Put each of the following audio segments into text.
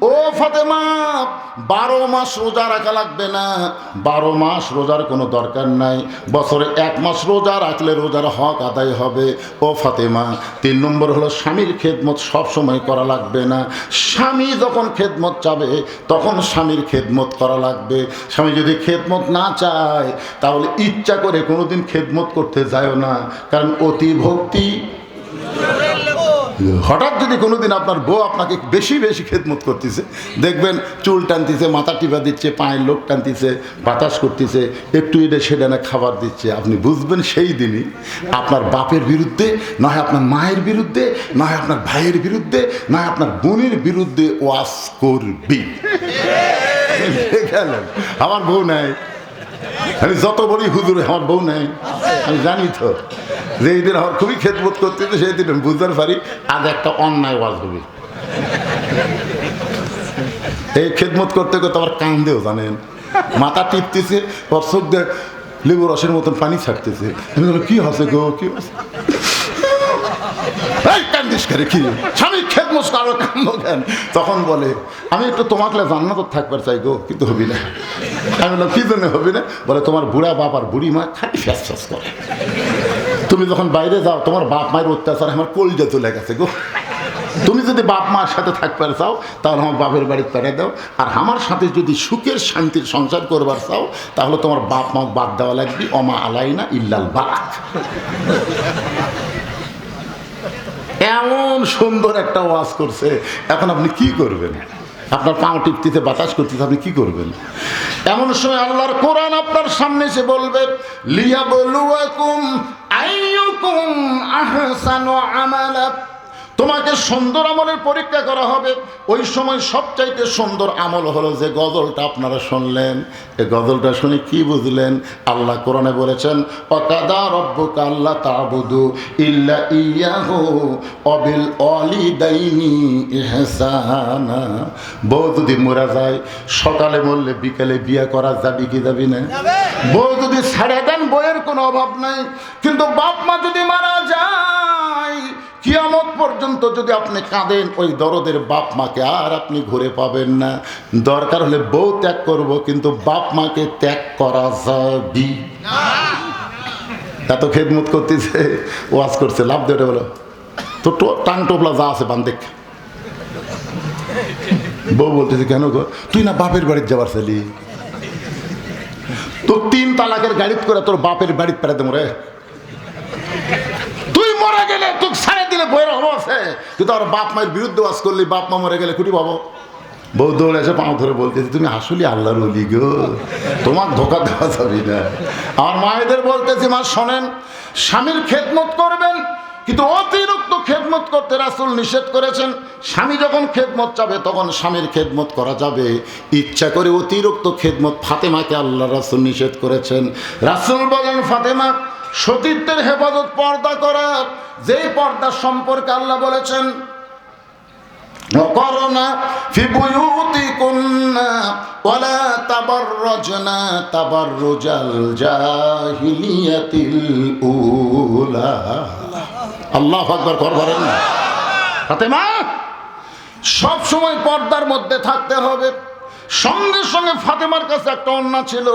ও ফাতেমা, 12 মাস রোজা রাখা লাগবে না, 12 মাস রোজার কোনো দরকার নাই, বছরে 1 মাস রোজা রাখলে রোজার হক আদায় হবে। ও ফাতেমা, 3 নম্বর হলো স্বামীর খেদমত সব সময় করা লাগবে না। স্বামী যখন খেদমত চাবে তখন স্বামীর খেদমত করা লাগবে। স্বামী যদি খেদমত না চায় তাহলে ইচ্ছা করে কোনোদিন খেদমত করতে যায় না, কারণ অতি ভক্তি। হঠাৎ যদি কোনোদিন আপনার বউ আপনাকে বেশি বেশি খেদমত করতেছে, দেখবেন চুল টানতেছে, মাথা টিপা দিচ্ছে, পায়ের লোক টানতেছে, বাতাস করতেছে, একটু এটা সেটা না খাবার দিচ্ছে, আপনি বুঝবেন সেই দিনই আপনার বাপের বিরুদ্ধে, নয় আপনার মায়ের বিরুদ্ধে, নয় আপনার ভাইয়ের বিরুদ্ধে, নয় আপনার বোনের বিরুদ্ধে ওয়াজ করবি। আমার বউ নাই, আমি যত বলি হুজুর আমার বউ নাই, আমি জানি তো যে এই দিন আমার খুবই খেদমত করতে, সেই দিন আমি বুঝতে পারি আজ একটা অন্যায় ওয়াজ হবে। এই খেদমত করতে করতে আবার কান্দেও, জানেন, মাথা টিপতেছে, ওর চোখ দিয়ে লেবু রসের মতন পানি ছাড়তেছে। আমি বলো কি হচ্ছে গো, কি হচ্ছে? কান্দিস করে কি স্বামী খেদমত কারো কান্দ কেন? তখন বলে আমি একটু তোমাকে জান্নাত থাকবার চাই গো, কিন্তু হবি না। আমি বললাম কি জন্য হবি না? বলে তোমার বুড়া বাপ আর বুড়ি মা খালি ফ্যাস ফ্যাস করে, তুমি যখন বাইরে যাও তোমার বাপ মায়ের অত্যাচার আমার কলজা চলে গেছে গো। তুমি যদি বাপ মার সাথে থাকবার চাও তাহলে আমার বাপের বাড়ি পেড়ে দাও, আর আমার সাথে যদি সুখের শান্তির সংসার করবার চাও তাহলে তোমার বাপ মা বাদ দেওয়া লাগবে, অমা আলাইনা ইল্লাল বারাক। এমন সুন্দর একটা ওয়াজ করছে, এখন আপনি কি করবেন? আপনার পাও টিপতিতে বাতাস করতেছে, আপনি কি করবেন? এমন সময় আল্লাহর কোরআন আপনার সামনে এসে বলবে লিয়াবলুয়াকুম আইয়ুকুম আহসানু আমালা, তোমাকে সুন্দর আমলের পরীক্ষা করা হবে। ওই সময় সবচাইতে সুন্দর আমল হলো যে গজলটা আপনারা শুনলেন। এই গজলটা শুনে কি বুঝলেন? আল্লাহ কোরআনে বলেছেন ওয়াকাদা রাব্বুকা আল্লা তা'বুদু ইল্লা ইয়াহু ওয়া বিল ওয়ালিদাইনি ইহসানা। বউ যদি মরে যায়, সকালে মরলে বিকেলে বিয়ে করা যাবে কি যাবে না? বউ যদি ছেড়ে দেন বইয়ের কোনো অভাব নাই, কিন্তু বাপ মা যদি মারা যায় কিয়ামত পর্যন্ত যদি আপনি কাঁদেন, ওই দরদের বাপ মাকে আর আপনি ঘুরে পাবেন না। দরকার হলে বউ ত্যাগ করব, কিন্তু বাপ মাকে ত্যাগ করা যাবে না। এত খেদমত করতেছে, ওয়াজ করছে, লাভ দেবে বলো তো টাং টোপলা যা আছে বান দেখ। বউ বলতেছে কেন গো, তুই না বাপের বাড়িতে যাবার ছেলি, তোর 3 তালাকের গাড়িত করে তোর বাপের বাড়িতে পেরাতে মরে, তুই মরে গেলে তোকে ছেড়ে দিলে বইয়ের অভাব আছে, কিন্তু আর বাপ মায়ের বিরুদ্ধে ওয়াজ করলি, বাপ মা মরে গেলে কুটি পাবো। বউ দৌড়ে এসে পাও ধরে বলতেছি তুমি আসলে আল্লাহর ওলি গো, তোমার ধোকা দেওয়া যাবে না। আমার মায়েদের বলতেছি মা শোনেন, স্বামীর খেদমত করবেন, কিন্তু অতিরিক্ত খেদমত করতে রাসূল নিষেধ করেছেন। স্বামী যখন খেদমত চাবে তখন স্বামীর খেদমত করা যাবে, ইচ্ছা করে অতিরিক্ত খেদমত ফাতেমাকে আল্লাহ রাসূল নিষেধ করেছেন। রাসূল বলেন ফাতেমা সতীত্বের হেফাজত, পর্দা করা, যেই পর্দা সম্পর্কে আল্লাহ বলেছেন ওয়াকরনা ফি বুয়ুতিকুন্না ওয়ালা তাবাররাজনা তাবাররুজাল জাহিলিয়াতিল উলা। আল্লাহু আকবার করবেন না। ফাতেমা সব সময় পর্দার মধ্যে থাকতে হবে। সঙ্গে সঙ্গে ফাতেমার কাছে একটা ওড়না ছিল,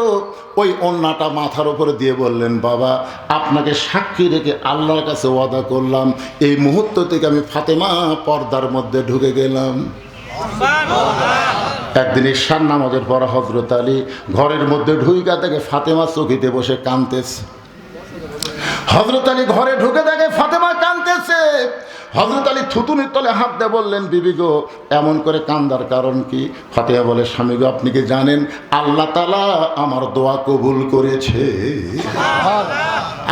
ওই ওড়নাটা মাথার উপরে দিয়ে বললেন বাবা আপনাকে সাক্ষী রেখে আল্লাহর কাছে ওয়াদা করলাম এই মুহূর্ত থেকে আমি ফাতেমা পর্দার মধ্যে ঢুকে গেলাম। একদিন ঈশার নামাজের পর হযরত আলী ঘরের মধ্যে ঢুইকা থেকে ফাতেমা চৌকিতে বসে কাঁদতেছে। হযরত আলী ঘরে ঢুকে দেখে ফাতেমা কাঁদতেছে। হযরত আলী থুতুনির তলে হাত দিয়ে বললেন বিবি গো এমন করে কান্দার কারণ কি? ফাতেমা বলে স্বামী গো আপনি কি জানেন আল্লাহ তাআলা আমার দোয়া কবুল করেছে।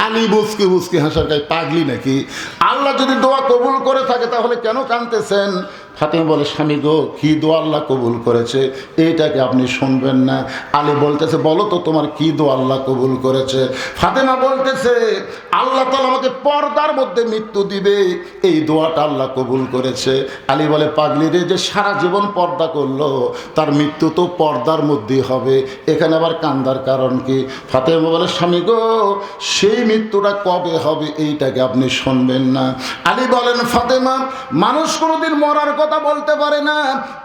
আলী বুঝকে বুঝকে হাসার গায়ে পাগলি নাকি? আল্লাহ যদি দোয়া কবুল করে থাকে তাহলে কেন কাঁদতেছেন? ফাতেমা বলে স্বামী গো কি দোয়া আল্লাহ কবুল করেছে এইটাকে আপনি শুনবেন না? আলী বলতেছে বলো তো তোমার কি দোয়া আল্লাহ কবুল করেছে? ফাতেমা বলতেছে আল্লাহ তাআলা আমাকে পর্দার মধ্যে মৃত্যু দিবে, এই দোয়াটা আল্লাহ কবুল করেছে। আলী বলে পাগলি রে, যে সারা জীবন পর্দা করলো তার মৃত্যু তো পর্দার মধ্যেই হবে, এখানে আবার কান্দার কারণ কি? ফাতেমা বলে স্বামী গো সেই মৃত্যুটা কবে হবে এইটাকে আপনি শুনবেন না। আলী বলেন ফাতেমা মানুষ কোনোদিন মরার কথা বলতে পারে না,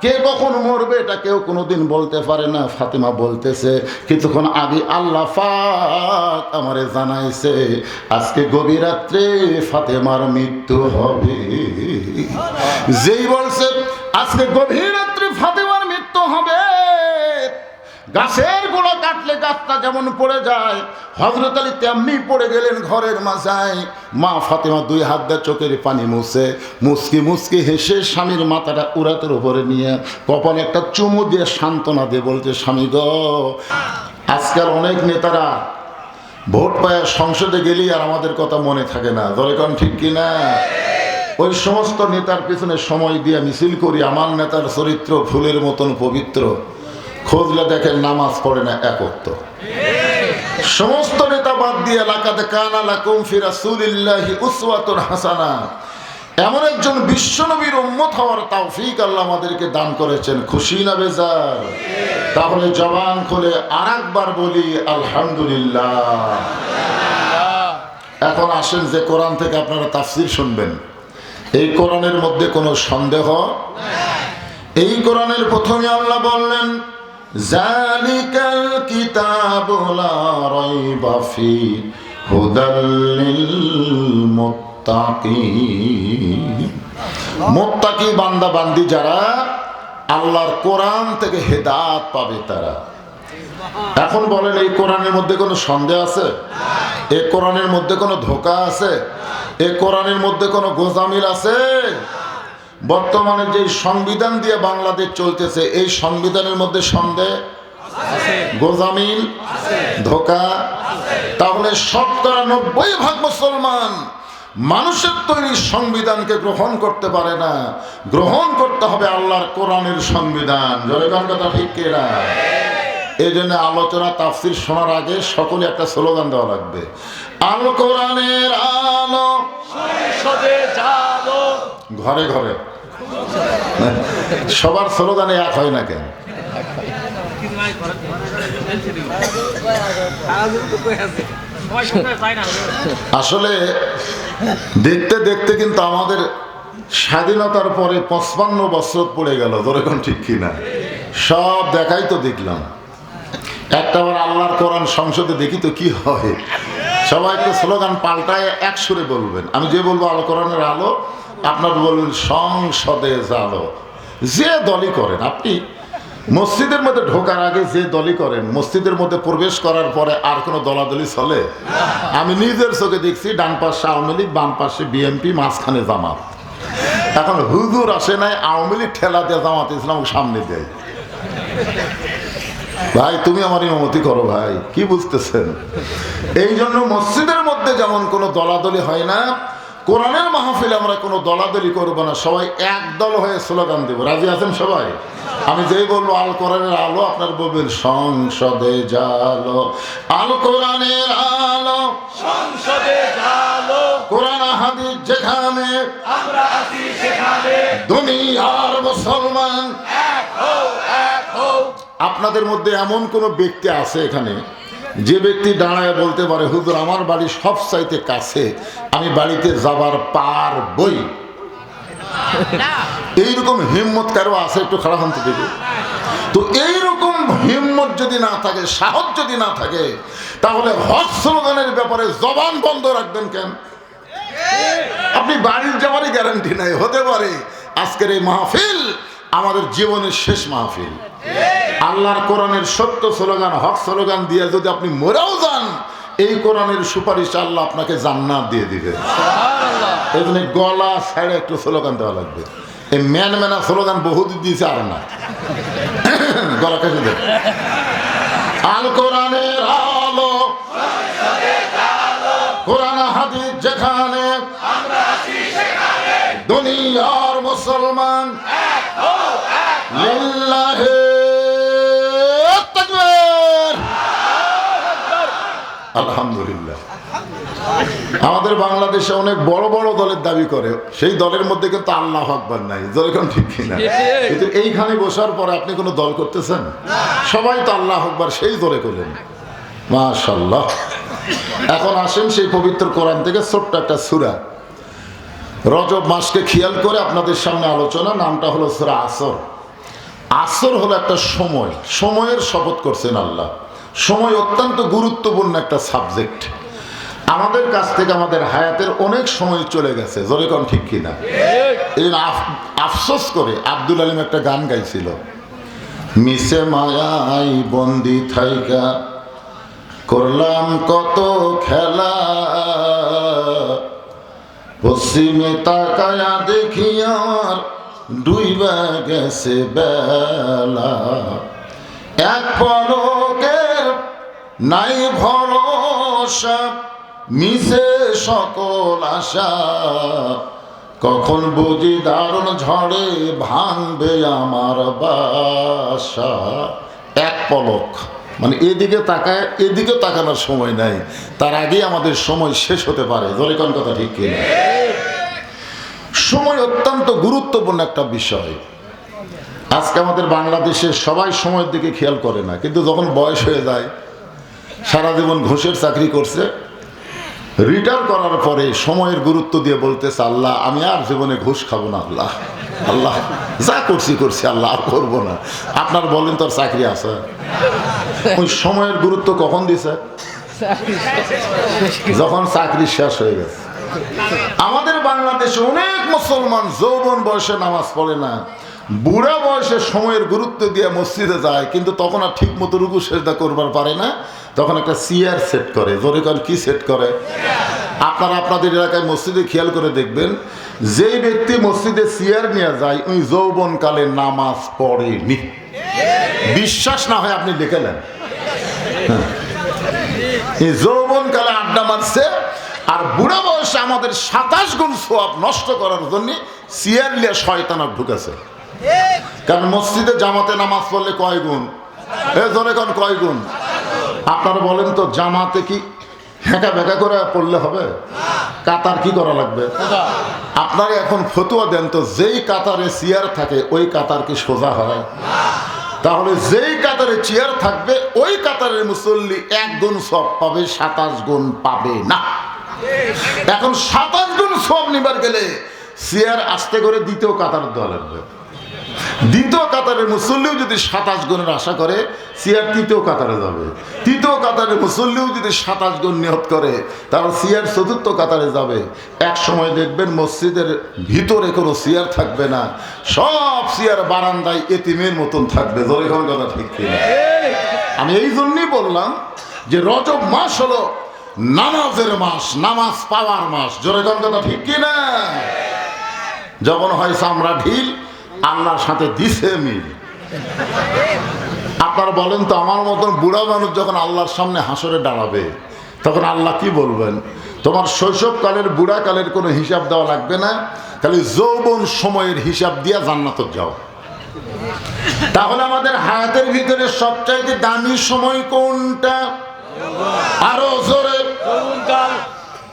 কে কখন মরবে এটা কেউ কোনোদিন বলতে পারে না। ফাতেমা বলতেছে কিছুক্ষণ আগে আল্লাহ পাক আমারে জানাইছে আজকে গভীর রাত্রে ফাতেমার মৃত্যু হবে। যেই বলছে আজকে গভীর রাত্রে ফাতেমার মৃত্যু হবে, গাছের গোড়া কাটলে গাছটা যেমন পড়ে যায়, হযরত আলী তেমনি পড়ে গেলেন ঘরের মাঝায়। মা ফাতেমা দুই হাত দিয়ে চোখের পানি মুছে মুচকি মুচকি হেসে স্বামীর মাথাটা উরাতের উপরে নিয়ে কপালে একটা চুমু দিয়ে সান্ত্বনা দিয়ে বলছে, স্বামী গো, আজকাল অনেক নেতারা ভোট পায় সংসদে গেলেই আর আমাদের কথা মনে থাকে না, ধরে কোন ঠিক কিনা? ওই সমস্ত নেতার পিছনে সময় দিয়ে মিছিল করি, আমার নেতার চরিত্র ফুলের মতন পবিত্র, খোঁজলে দেখেন নামাজ পড়ে না এক ওয়াক্ত। সমস্ত নেতা বাদ দিয়ে লাকাদ কানা লাকুম ফি রাসূলিল্লাহি উসওয়াতুন হাসানা, এমন একজন বিশ্বনবীর উম্মত হওয়ার তৌফিক আল্লাহ আমাদেরকে দান করেছেন। খুশি না বেজার? তাহলে জবান খুলে আরেকবার বলি আলহামদুলিল্লাহ। এখন আসেন যে কোরআন থেকে আপনারা তাফসীর শুনবেন, এই কোরআনের মধ্যে কোনো সন্দেহ এই কোরআনের প্রথমে আল্লাহ বললেন জালিকাল কিতাবু লা রাইবা ফি হুদাল লিল মুত্তাকিন। মুত্তাকি বান্দা বান্দি যারা আল্লাহর কোরআন থেকে হেদায়েত পাবে তারা। এখন বলেন এই কোরআনের মধ্যে কোনো সন্দেহ আছে? এই কোরআনের মধ্যে কোনো ধোঁকা আছে? এই কোরআনের মধ্যে কোনো গোজামিল আছে? বর্তমানে যে সংবিধান দিয়ে বাংলাদেশ চলতেছে, এই সংবিধানের মধ্যে সন্দেহ, গোজামিল, ধোঁকা? তাহলে ৯০% মুসলমান মানুষের তৈরি সংবিধানকে গ্রহণ করতে পারে না। গ্রহণ করতে হবে আল্লাহর কোরআনের সংবিধান। জনগণ কথা ঠিক কিনা? এই জন্য আলোচনা তাফসীর শোনার আগে সকলে একটা স্লোগান দেওয়া লাগবে, আল কোরআনের আলো সংসদে জালো। ঘরে ঘরে সবার স্লোগানে এক হয় না কেন? আসলে দেখতে দেখতে কিন্তু আমাদের স্বাধীনতার পরে ৫৫ বছর পড়ে গেল, ধরেখন ঠিক কিনা? সব দেখাই তো দেখলাম, একটা বার আল্লাহর কোরআন সংসদে দেখি তো কি হয়। সবাই একটু স্লোগান পাল্টায় এক সুরে বলবেন। আমি যে বলবো আল কোরআনের আলো, আপনার বলবেন সংসদে জালো। যে দলই করেন, আপনি মসজিদের মধ্যে ঢোকার আগে যে দলই করেন, মসজিদের মধ্যে প্রবেশ করার পরে আর কোনো দলাদলি চলে? আমি নিজের চোখে দেখছি ডান পাশে আওয়ামী লীগ, বাম পাশে বিএনপি, মাঝখানে জামাত। এখন হুজুর আসে নাই, আওয়ামী লীগ ঠেলা দিয়ে জামাত ইসলাম সামনে দেয়। ভাই তুমি আমার ইমামতি করো ভাই, কি বুঝতেছেন? এই জন্য মসজিদের মধ্যে যেমন কোনো দলাদলি হয় না, কোরআনের মাহফিলে আমরা কোনো দলাদলি করবো না, সবাই এক দল হয়ে স্লোগান দেবো। রাজি আছেন সবাই? আমি যেই বলবো আল কোরআনের আলো, আপনার বলবেন সংসদে জালো। আল কোরআনের আলো সংসদে জালো। কোরআন হাদিস যেখানে আমরা আছি সেখানে দুনিয়ার মুসলমান এক হও, এক হও। আপনাদের মধ্যে এমন কোন ব্যক্তি আছে এখানে যে ব্যক্তি দাঁড়ায় বলতে পারে হুজুর আমার বাড়ি সব চাইতে কাছে, আমি বাড়িতে যাবার পারবই? এইরকম হিম্মত কারো আছে? একটু খারাপ হতে দেবে। তো এইরকম হিম্মত যদি না থাকে, সাহস যদি না থাকে, তাহলে হজ স্লোগানের ব্যাপারে জবান বন্ধ রাখবেন কেন? আপনি বাড়ির যাওয়ারই গ্যারান্টি নাই। হতে পারে আজকের এই মাহফিল আমাদের জীবনের শেষ মাহফিল। আল্লাহর কোরআনের সত্য স্লোগান, হক স্লোগান দিয়ে যদি আপনি মরেও যান, এই কোরআনের সুপারিশ আল্লাহ আপনাকে জান্নাত দিয়ে দিবে। এই জন্য গলা ছাড়ে একটু স্লোগান দেওয়া লাগবে। এই ম্যান ম্যানা স্লোগান বহুত দিয়েছে, আর না গলা কেটে দেবে। আল কোরআনের আলো কোরআন হাদিস যেখানে দুনিয়ার মুসলমান লিল্লাহি তাকবীর। আলহামদুলিল্লাহ। আমাদের বাংলাদেশে অনেক বড় বড় দলের দাবি করে, সেই দলের মধ্যে কিন্তু আল্লাহু আকবার নাই। যেরকম ঠিক কিনা? কিন্তু এইখানে বসার পরে আপনি কোনো দল করতেছেন? সবাই তো আল্লাহু আকবার সেই জোরে করলেন, মাশাআল্লাহ। এখন আসেন সেই পবিত্র কোরআন থেকে ছোট্ট একটা সূরা, রজব মাসকে খেয়াল করে আপনাদের সামনে আলোচনা, নামটা হলো সূরা আসর। আসর হলো একটা সময়, সময়ের শপথ করছেন আল্লাহ। সময় অত্যন্ত গুরুত্বপূর্ণ একটা সাবজেক্ট। আমাদের কাছ থেকে আমাদের হায়াতের অনেক সময় চলে গেছে, জোরে কোন ঠিক কিনা? এই জন্য আফসোস করে আব্দুল আলিম একটা গান গাইছিল, মিশে মায়াই বন্দি থাইকা করলাম কত খেলা, পশ্চিমে তাকায়া দেখি আর ডুইবা গেছে বেলা, এক পলকের নাই ভরসা, মিশে সকল আশা, কখন বুঝি দারুণ ঝড়ে ভাঙবে আমার বাসা। এক পলক মানে এদিকে তাকায়, এদিকে তাকানোর সময় নাই, তার আগেই আমাদের সময় শেষ হতে পারে। জোরে কোন কথা ঠিক কিনা? সময় অত্যন্ত গুরুত্বপূর্ণ একটা বিষয়। আজকে আমাদের বাংলাদেশে সবাই সময়ের দিকে খেয়াল করে না, কিন্তু যখন বয়স হয়ে যায়, সারা জীবন ঘুষের চাকরি করছে, রিটায়ার করার পরে সময়ের গুরুত্ব দিয়ে বলতেছে, আল্লাহ আমি আর জীবনে ঘুষ খাবো না, আল্লাহ আল্লাহ যা করছি করছি, আল্লাহ আর করবো না। আপনার বলেন তোর চাকরি আছে? ওই সময়ের গুরুত্ব কখন দিছে? যখন চাকরি শেষ হয়ে গেছে। আমাদের বাংলাদেশে অনেক মুসলমান যৌবন বয়সে নামাজ পড়ে না, বুড়া বয়সে সময়ের গুরুত্ব দিয়ে মসজিদে যায়, কিন্তু তখন আর ঠিক মতো রুকু সেজদা করবার পারে না, তখন একটা চেয়ার সেট করে। জোরে কারণ কি সেট করে? আপনারা আপনাদের এলাকায় মসজিদে খেয়াল করে দেখবেন, যেই ব্যক্তি মসজিদে চেয়ার নিয়ে যায় ওই যৌবনকালে নামাজ পড়েনি। বিশ্বাস না হয় আপনি দেখে নেন, এই যৌবনকালে আড্ডা মারছে, আর বুড়া বয়সে আমাদের 27 গুণ সওয়াব নষ্ট করার জন্য চেয়ার নিয়ে শয়তান ঢুকেছে। কারণ মসজিদে জামাতে নামাজ পড়লে কয় গুণ? জোরে কোন কয় গুণ? আপনারা বলেন তো, জামাতে কি হেঁকা বেঁকা করে পড়লে হবে? কাতার কি করা লাগবে? আপনারা এখন ফতুয়া দেন তো, যেই কাতারে চেয়ার থাকে ওই কাতার কি সোজা হয়? তাহলে যেই কাতারে চেয়ার থাকবে ওই কাতারের মুসল্লি 1 গুণ সওয়াব পাবে, 27 গুণ পাবে না। এখন 27 গুণ সওয়াব নিবার গেলে চেয়ার আস্তে করে দ্বিতীয় কাতার দেওয়া লাগবে। দ্বিতীয় কাতারের মুসল্লিও যদি 27 গুণের আশা করে, চেয়ার তৃতীয় কাতারে যাবে। তৃতীয় কাতারের মুসল্লিও যদি 27 গুণ নিয়ত করে, তাহলে চেয়ার চতুর্থ কাতারে যাবে। এক সময় দেখবেন মসজিদের ভিতরে কোনো চেয়ার থাকবে না, সব চেয়ার বারান্দায় এতিমের মতন থাকবে। জোরে কোন কথা ঠিক কিনা? আমি এই জন্যই বললাম যে রজব মাস হলো নামাজের মাস, নামাজ পাওয়ার মাস। জোরে কোন কথা ঠিক কিনা? যখন হয় চামড়া ঢিল, আল্লাহর সাথে দিছে মিল। আপনারা বলেন তো, আমার মতন বুড়া মানুষ যখন আল্লাহর সামনে হাসরে দাঁড়াবে, তখন আল্লাহ কি বলবেন? তোমার শৈশবকালের বুড়াকালের কোনো হিসাব দেওয়া লাগবে না, খালি যৌবন সময়ের হিসাব দিয়া জান্নাতে যাও। তাহলে আমাদের হায়াতের ভিতরে সবচাইতে দামি সময় কোনটা? আরো জোরে।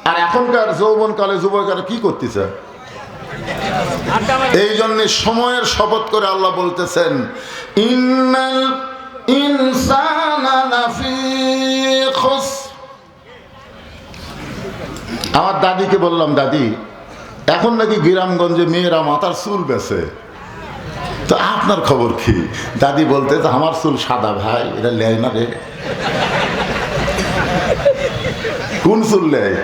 আর এখনকার যৌবনকালে যুবকেরা কি করতেছে? এই জন্য সময়ের শপথ করে আল্লাহ বলতেছেন, ইন্নাল ইনসানা লাফি খুসর। আমার দাদিকে বললাম, দাদি এখন নাকি গ্রামগঞ্জে মেয়েরা মাথার চুল বেছে, তো আপনার খবর কি? দাদি বলতে, আমার চুল সাদা ভাই, এটা লেয় না রে। কোন চুল লেয়?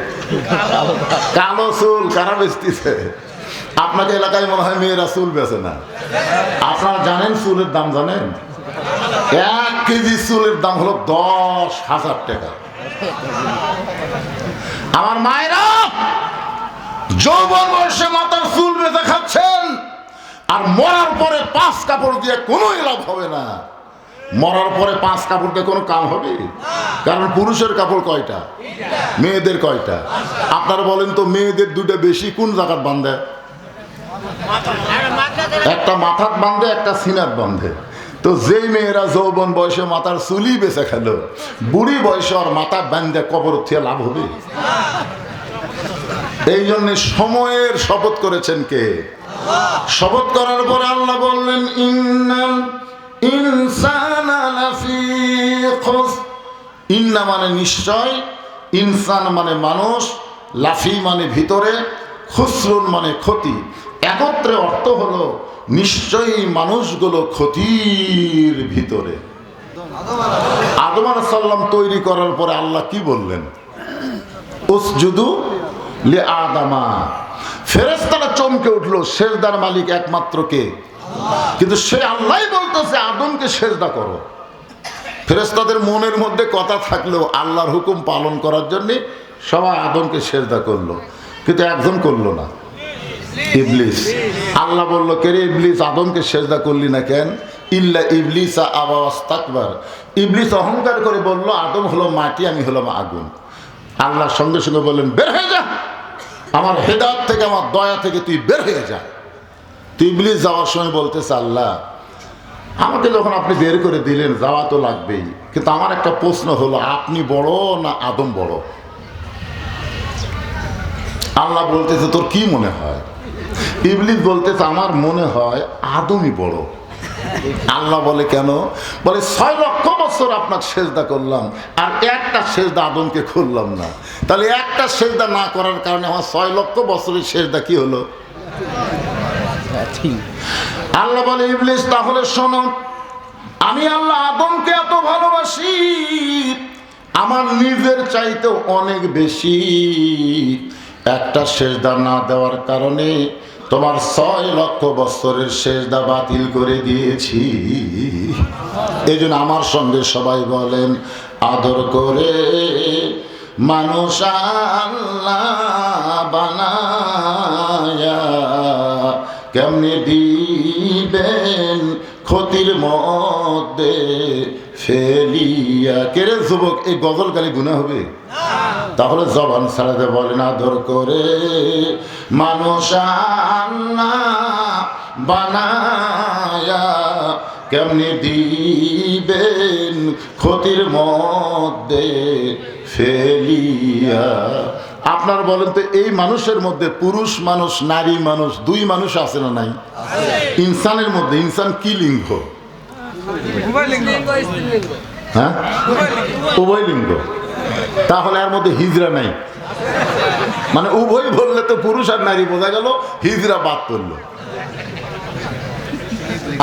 কালো চুল কারা বেচতেছে? আপনাকে এলাকায় মনে হয় মেয়েরা চুল বেছে না। আপনারা জানেন চুলের দাম জানেন? 1 কেজি চুলের দাম হলো 10,000 টাকা। আমার মায়েরা যৌবন বয়সে মাথার চুল বেঁধে খাচ্ছেন, আর মরার পরে 5 কাপড় দিয়ে কোনো লাভ হবে না। মরার পরে 5 কাপড় দিয়ে কোনো কাম হবে? কারণ পুরুষের কাপড় কয়টা, মেয়েদের কয়টা? আপনারা বলেন তো, মেয়েদের 2টা বেশি কোন জায়গায় বাঁধে? একটা মাথাত বাঁধে, একটা সিনাত বাঁধে। তো যেই মেয়েরা যৌবন বয়সে মাথার চুলি বেঁচে খেল, বুড়ি বয়সে আর মাথা বাঁধে কবর থেকে লাভ হবে? এই জন্য সময়ের শপথ করেছেন কে? শপথ করার পরে আল্লাহ বললেন, ইন্নাল ইনসানা লাফি খুসর। ইন্না মানে নিশ্চয়, ইনসান মানে মানুষ, লাফি মানে ভিতরে, খুসরুন মানে ক্ষতি, একত্রে অর্থ হলো নিশ্চয়ই মানুষগুলো ক্ষতির ভিতরে। আদম আলাইহিস সালাম তৈরি করার পরে আল্লাহ কি বললেন? উসজুদু লি আদামা। ফেরেশতারা চমকে উঠলো, সেজদার মালিক একমাত্র কে? কিন্তু সে আল্লাহই বলতেছে আদমকে সেজদা করো। ফেরেশতাদের মনের মধ্যে কথা থাকলেও আল্লাহর হুকুম পালন করার জন্য সবাই আদমকে সেজদা করলো, কিন্তু একজন করলো না, ইবলিস। আল্লাহ বললো, কে রে ইবলিস, আদমকে সেজদা করলি না কেন? ইল্লা ইবলিসা আবা ওয়াস্তাকবার। ইবলিস অহংকার করে বলল, আদম হলো মাটি, আমি হলাম আগুন। আল্লাহ সঙ্গে সঙ্গে বললেন, বের হয়ে যা, আমার হেদায়েত থেকে, আমার দয়া থেকে তুই বের হয়ে যা। তুই ইবলিস যাওয়ার সময় বলতেছে, আল্লাহ আমাকে যখন আপনি বের করে দিলেন, যাওয়া তো লাগবেই, কিন্তু আমার একটা প্রশ্ন হলো, আপনি বড় না আদম বড়? আল্লাহ বলতেছে, তোর কি মনে হয়? ইবলিস বলতেছে, আমার মনে হয় আদমই বড়। আল্লাহ বলে, কেন? বলে 6 লক্ষ বছর আপনাকে সেজদা করলাম, আর একটা সেজদা আদমকে করলাম না। তাহলে একটা সেজদা না করার কারণে আমার 6 লক্ষ বছরের সেজদা কি হলো? আল্লাহ বলে, ইবলিস তাহলে শোনো, আমি আল্লাহ আদমকে এত ভালোবাসি, আমার নিজের চাইতেও অনেক বেশি। একটা সেজদা না দেওয়ার কারণে তোমার 6 লক্ষ বছরের সেজদা বাতিল করে দিয়েছি। এই জন্য আমার সঙ্গে সবাই বলেন, আদর করে মানুষ আল্লাহ বানায়া কেমনে দিবেন ক্ষতির মধ্যে ফেলিয়া। কে রে যুবক, এই গজল গালি গুনাহ হবে? তাহলে জবান ছাড়াতে বলেন, আদর করে মানুষ আল্লাহ বানায়া কেমনে দিবেন ক্ষতির মধ্যে ফেলিয়া। আপনার বলেন তো, এই মানুষের মধ্যে পুরুষ মানুষ, নারী মানুষ, 2 মানুষ আছে না নাই? ইনসানের মধ্যে, ইনসান কি লিঙ্গ? হ্যাঁ, উভয় লিঙ্গ। তাহলে এর মধ্যে হিজরা নাই, মানে উভয় বললে তো পুরুষ আর নারী বোঝা গেল, হিজরা বাদ পড়লো।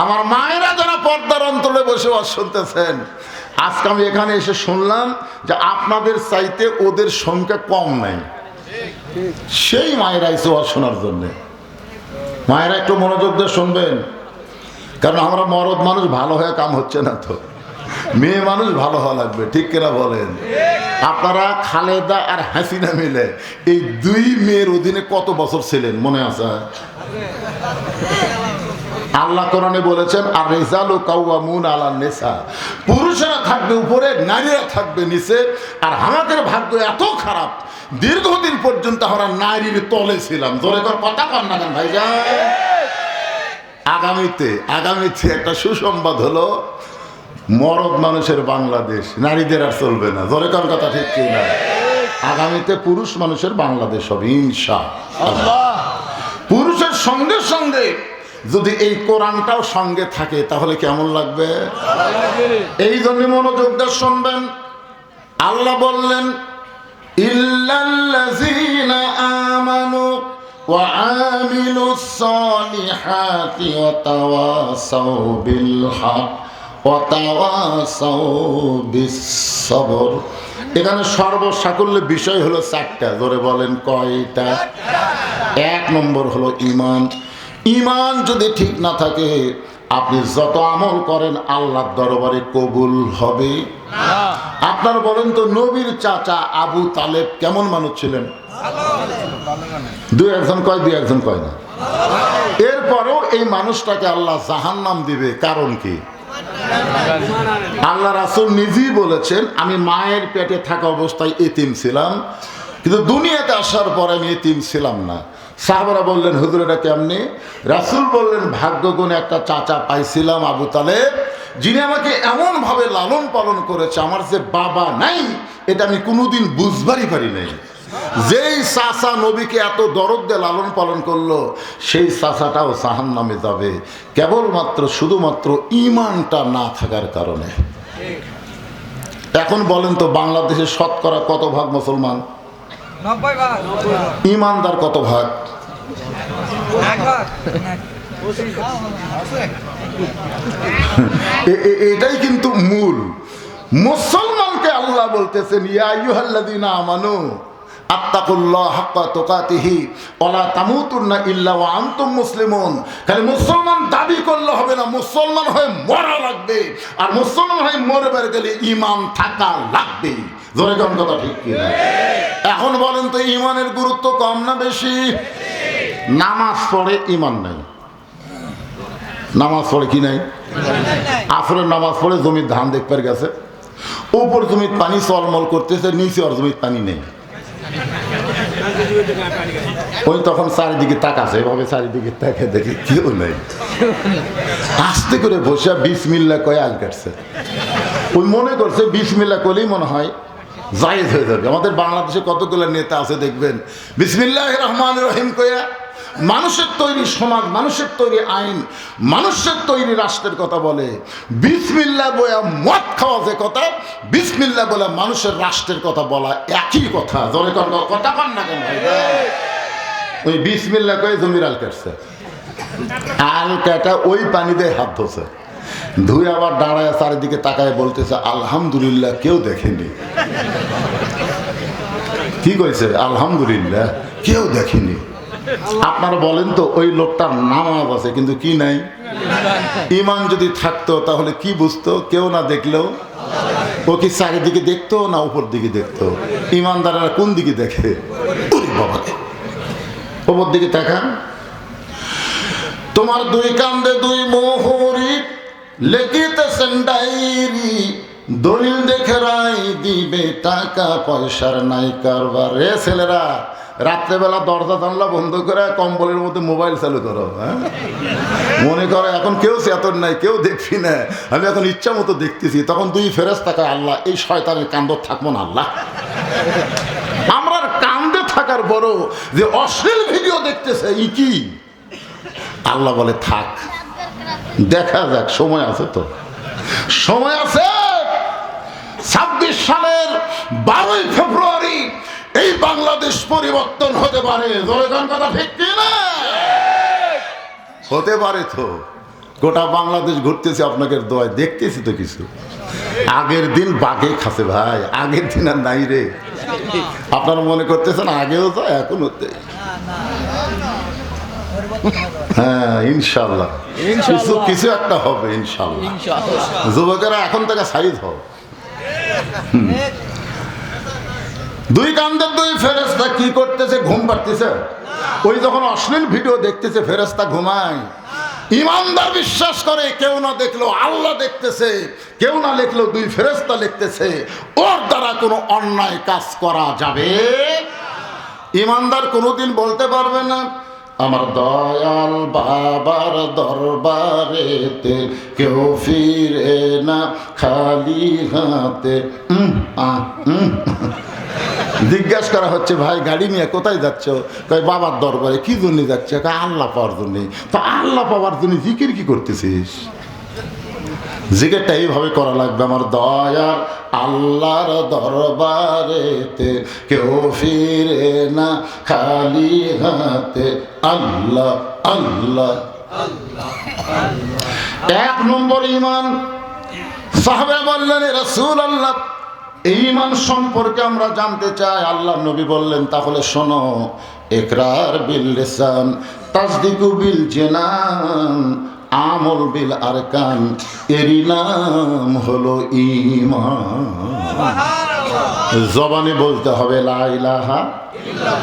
আমার মায়েরা যারা পর্দার অন্তরে বসে ওয়াজ শুনতেছেন, আজকে আমি এখানে এসে শুনলাম যে আপনাদের চাইতে ওদের সংখ্যা কম নাই। সেই মায়েরা এসে ওয়াজ শোনার জন্য। মায়েরা একটু মনোযোগ দিয়ে শুনবেন, কারণ আমরা মরদ মানুষ ভালো হয়ে কাম হচ্ছে না, তো মেয়ে মানুষ ভালো হওয়া লাগবে, ঠিক কিনা বলেন? আপনারা খালেদা আর হাসিনা মিলে এই 2 মেয়ের অধীনে কত বছর ছিলেন মনে আছে? আল্লাহ কোরআনে বলেছেন, আর রিজালু কাওয়ামুন আলান নিসা, পুরুষেরা থাকবে উপরে, নারীরা থাকবে নিচে। আর আমাদের ভাগ্য এত খারাপ, দীর্ঘদিন পর্যন্ত আমরা নারীর তলে ছিলাম। জোরে করে কথা কন না কেন ভাইজান? আগামীতে একটা সুসংবাদ হলো, মরদ মানুষের বাংলাদেশ, নারীদের আর চলবে না। জোরে কর কথা, ঠিক কি না? আগামীতে পুরুষ মানুষের বাংলাদেশ হবে ইনশাআল্লাহ। পুরুষের সঙ্গে সঙ্গে যদি এই কোরআনটাও সঙ্গে থাকে তাহলে কেমন লাগবে? এই জন্য মনোযোগ দিয়ে শুনবেন। আল্লাহ বললেন, ইল্লাল্লাযীনা আমানু ওয়া আমিলুস সালিহাতি ওয়া তাওয়াসাউ বিল হক ওয়া তাওয়াসাউ বিস সবর। এখানে সর্বসাকুল্যে বিষয় হলো 4টা। ধরে বলেন কয়টা? 1 নম্বর হলো ঈমান। ঈমান যদি ঠিক না থাকে, আপনি যত আমল করেন আল্লাহর দরবারে কবুল হবে না। আপনার বলেন তো, নবীর চাচা আবু তালেব কেমন মানুষ ছিলেন? 2 একজন কয়, 2 একজন কয় না। এরপরও এই মানুষটাকে আল্লাহ জাহান্নাম দিবে, কারণ কি? আল্লাহ রাসূল নিজেই বলেছেন, আমি মায়ের পেটে থাকা অবস্থায় এতিম ছিলাম, কিন্তু দুনিয়াতে আসার পর আমি এতিম ছিলাম না। সাহাবারা বললেন, হুজুর এটা কেমনে? রাসূল বললেন, ভাগ্যগুণে একটা চাচা পাইছিলাম আবু তালেব, যিনি আমাকে এমনভাবে লালন পালন করেছে, আমার যে বাবা নাই এটা আমি কোনোদিন বুঝবারই পারি নাই। যেই চাচা নবীকে এত দরদ দিয়ে লালন পালন করলো, সেই চাচাটাও জাহান্নামে যাবে, কেবলমাত্র শুধুমাত্র ঈমানটা না থাকার কারণে। এখন বলেন তো, বাংলাদেশে শতকরা কত ভাগ মুসলমান? 90 ভাগ। ঈমানদার কত ভাগ? এটাই কিন্তু মূল। মুসলমানকে আল্লাহ বলতেছেন ইয়া আইয়ুহাল্লাযীনা আমানু আত্তাকুল্লাহ হাক্কা তুকাতিহি ওয়ালা তামুতুন্না ইল্লা ওয়া আনতুম মুসলিমুন। খালি মুসলমান দাবি করলে হবে না, মুসলমান হয়ে মরা লাগবে, আর মুসলমান হয়ে মরবার গেলে ঈমান থাকা লাগবে। জোরে কোন কথা ঠিক কি না? এখন বলেন তো ঈমানের গুরুত্ব কম না বেশি? নামাজ পড়ে ঈমান নাই, নামাজ পড়ে কি নাই? আসরের নামাজ পড়ে জমির ধান দেখবার গেছে, উপর জমির পানি চলমল করতেছে, নিচে আর জমির পানি নেই। ওই তখন চারিদিকে তাকাছে, এভাবে চারিদিকে তাকে দেখে কেউ নেই, আস্তে করে বসে বিসমিল্লাহ কয়ে আল কাটছে। ওই মনে করছে বিসমিল্লাহ করলেই মনে হয় জায়েজ হয়ে যাবে। আমাদের বাংলাদেশে কতগুলো নেতা আছে দেখবেন বিসমিল্লাহির রহমানির রহিম কয়া মানুষের তৈরি সমাজ, মানুষের তৈরি আইন, মানুষের তৈরি রাষ্ট্রের কথা বলে। বিসমিল্লাহ বয়া মদ খাওয়া যে কথা, বিসমিল্লাহ বলে মানুষের রাষ্ট্রের কথা বলা একই কথা। জোরে কথা কন না কেন? ওই বিসমিল্লাহ কয়ে জমির আল কাটছে, আল কাটা ওই পানিতে হাত ধোছে, ধুয়ে আবার দাঁড়ায় চারিদিকে তাকায় বলতেছে আলহামদুলিল্লাহ কেউ দেখেনি। কি কইছে? আলহামদুলিল্লাহ কেউ দেখেনি। আপনারা বলেন তো ওই লোকটার নামাজ আছে কিন্তু কি নাই? ঈমান যদি থাকতো তাহলে কি বুঝতো? কেউ না দেখলেও ও কি চারিদিকে দেখতো না উপর দিকে দেখতো? ঈমানদারেরা কোন দিকে দেখে? বাবাকে উপর দিকে তাকান। তোমার দুই কান্দে দুই মোহরি লেখিতেছেন ডায়েরি, দলিল দেখে রায় দিবে, টাকা পয়সার নাই কারবার। রে ছেলেরা, রাত্রেবেলা দরজা জানলা বন্ধ করে কম্বলের মধ্যে মোবাইল চালু করো, হ্যাঁ? মনে করো এখন কেউ চেতন নাই, কেউ দেখবি না, আমি এখন ইচ্ছা মতো দেখতেছি। তখন দুই ফেরেশতা কয় আল্লাহ এই শয়তানের কান্দ থাকবো না আল্লাহ। আমরা কান্দে থাকার বড় যে অশ্লীল ভিডিও দেখতেছে ই কি? আল্লাহ বলে থাক, দেখা যাক, সময় আছে তো, সময় আছে। 26 সালের 12ই ফেব্রুয়ারি এই বাংলাদেশ পরিবর্তন হতে পারে। কথা ঠিক কিনা? হতে পারে তো। গোটা বাংলাদেশ ঘুরতেছে আপনাকে দোয়ায়, দেখতেছি তো কিছু। আগের দিন বাঘে খাসে ভাই, আগের দিন আর নাই রে। আপনারা মনে করতেছেন আগেও তো এখন হতে। হ্যাঁ ইনশাল্লাহ কিছু একটা হবে ইনশাল্লাহ। যুবকেরা এখন থেকে সাইজ হবে। দুই কান্দের দুই ফেরেশতা কি করতেছে? ঘুম পাড়তেছে। ওই যখন অশ্লীল ভিডিও দেখতেছে ফেরেশতা ঘুমায়। ইমানদার বিশ্বাস করে কেউ না দেখলো আল্লাহ দেখতেছে, কেউ না দেখলো দুই ফেরেশতা দেখতেছে, ওর দ্বারা কোনো অন্যায় কাজ করা যাবে। ইমানদার কোনোদিন বলতে পারবে না আমার দয়াল বাবার দরবারেতে কেউ ফিরে না খালি হাতে। জিজ্ঞাসা করা হচ্ছে ভাই গাড়ি নিয়ে কোথায় যাচ্ছ? কয় বাবার দরবারে। কি জন্য যাচ্ছে? আল্লাহ পাওয়ার জন্য। তো আল্লাহ পাওয়ার জন্য জিকির কি করতেছিস? জিকিরটা এইভাবে করা লাগবে আমার দয়াল আল্লাহর দরবারেতে কেউ ফিরে না খালি হাতে। আল্লাহ আল্লাহ। 1 নম্বর ঈমান। সাহাবা বললেন রাসূলুল্লাহ এই ঈমান সম্পর্কে আমরা জানতে চাই। আল্লাহ নবী বললেন তাহলে শোনো, ইকরার বিল লিসান তাসদিকু বিল জিনান আমল বিল আরকান, এরই নাম হলো ঈমান। জবানে বলতে হবে লা ইলাহা,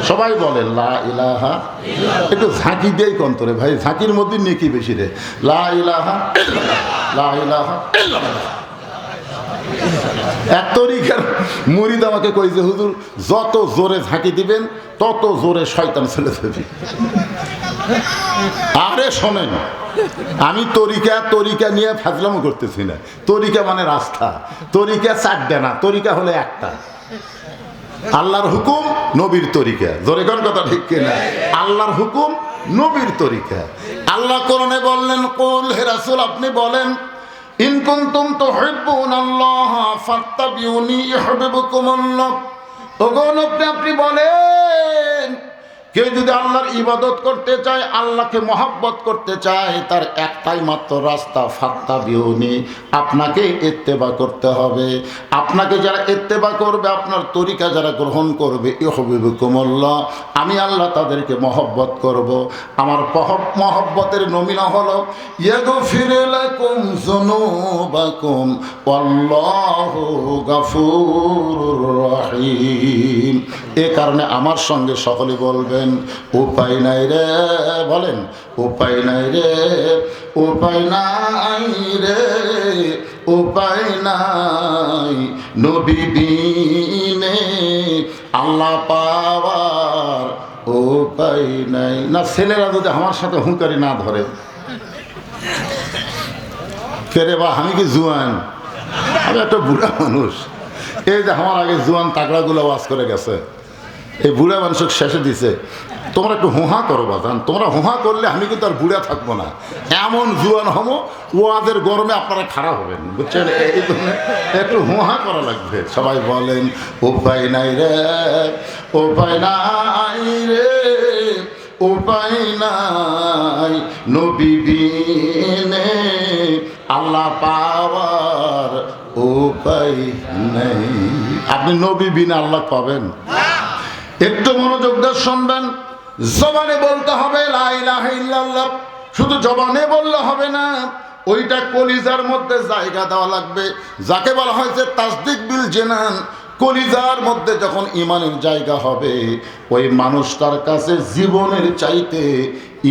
সবাই বলে লা ইলাহা। একটু ঝাঁকি দেই কন্তরে ভাই, ঝাঁকির মধ্যে নেকি বেশি রে। লা ইলাহা লা ইলাহা। এক তরিকার মুরিদ আমাকে কইছে হুজুর যত জোরে ঝাঁকি দিবেন তত জোরে শয়তান ছেলে দেবে। আরে শোনেন, আমি তরিকা নিয়ে ফাজলামো করতেছি না। তরিকা মানে রাস্তা, তরিকা 4টা না, তরিকা হলে একটা। আল্লাহর হুকুম নবীর তরিকা। জোরে কোন কথা ঠিক কিনা? আল্লাহর হুকুম নবীর তরিকা। আল্লাহ কোরআনে বললেন কুল, হে রাসূল আপনি বলেন ইন কুনতুম তুহিব্বুনাল্লাহ ফাত্তাবিউনি ইউহিব্বুকুমুল্লাহ। ওগো নবী আপনি বলেন কেউ যদি আল্লাহর ইবাদত করতে চায়, আল্লাহকে মহব্বত করতে চায়, তার একটাই মাত্র রাস্তা, ফাত্তাবিউনি, আপনাকে ইত্তেবা করতে হবে। আপনাকে যারা ইত্তেবা করবে, আপনার তরিকা যারা গ্রহণ করবে, ইউহিব্বুকুমুল্লাহ, আমি আল্লাহ তাদেরকে মহব্বত করব। আমার মহব্বতের নমিনা হলো ইয়াগফির লাকুম যুনুবাকুম ওয়াল্লাহু গফুরুর রহিম। এ কারণে আমার সঙ্গে সকলে বলবেন, উপায় নাই রে, বলেন উপায় নাই রে, উপায় নাই রে, উপায় নাই নবী বিনে আল্লাহ পাওয়ার উপায় নাই। না ছেলেরা যদি আমার সাথে হুঁকারি না ধরে, ফেরে বা আমি কি জুয়ান, আমি একটা বুড়া মানুষ। এই যে আমার আগে জুয়ান তাগড়াগুলো ওয়াজ করে গেছে, এই বুড়া মানুষকে শেষে দিছে, তোমরা একটু হোহা করো বাজান, তোমরা হোহা করলে আমি কিন্তু আর বুড়া থাকবো না, এমন জুয়ান হবো, ওয়াদের গরমে আপনারা খারাপ হবেন, বুঝছেন? এই জন্য একটু হোহা করা লাগবে। সবাই বলেন উপায় নাই রে, উপায় নাই রে, উপায় নাই নবী বিনে আল্লাহ পাওয়ার উপায় নেই। আপনি নবী বিনে আল্লাহ পাবেন? একটু মনোযোগ দিয়ে শুনবেন। জবানে বলতে হবে লা ইলাহা ইল্লাল্লাহ, শুধু জবানে বললে হবে না, ওইটা কলিজার মধ্যে জায়গা দেওয়া লাগবে। যাকে বলা হয়েছে তাসদিক বিল জিনান, কলিজার মধ্যে যখন ইমানের জায়গা হবে, ওই মানুষটার কাছে জীবনের চাইতে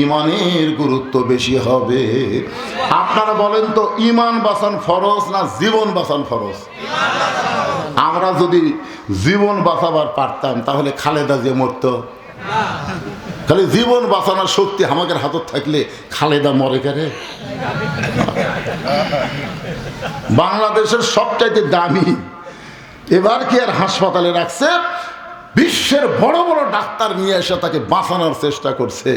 ইমানের গুরুত্ব বেশি হবে। আপনারা বলেন তো, ইমান বাঁচান ফরজ না জীবন বাঁচান ফরজ? আমরা যদি জীবন বাঁচাবার পারতাম তাহলে খালেদা যে মরতো। খালি জীবন বাঁচানোর শক্তি আমাদের হাতত থাকলে খালেদা মরে কেরে? বাংলাদেশের সবচাইতে দামি, এবার কি আর হাসপাতালে রাখছে, বিশ্বের বড় বড় ডাক্তার নিয়ে এসে তাকে বাঁচানোর চেষ্টা করছে,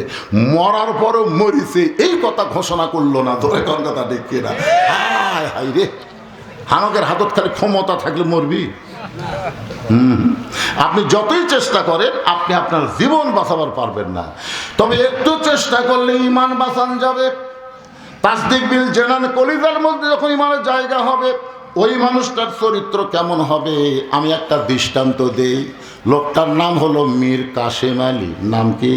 মরার পরও মরিছে এই কথা ঘোষণা করলো না। ধরে কোন কথা দেখি না, হায় হায় রে, আমাদের হাতত খালি ক্ষমতা থাকলে মরবি। আপনি যতই চেষ্টা করেন আপনি আপনার জীবন বাঁচাবার পারবেন না, তবে একটু চেষ্টা করলে ইমান বাঁচান যাবে। তাসদিক বিল জিনান, কলিজার মধ্যে যখন ইমানের জায়গা হবে, ওই মানুষটার চরিত্র কেমন হবে আমি একটা দৃষ্টান্ত দেই। লোকটার নাম হলো মীর কাশেম আলী। নাম কি?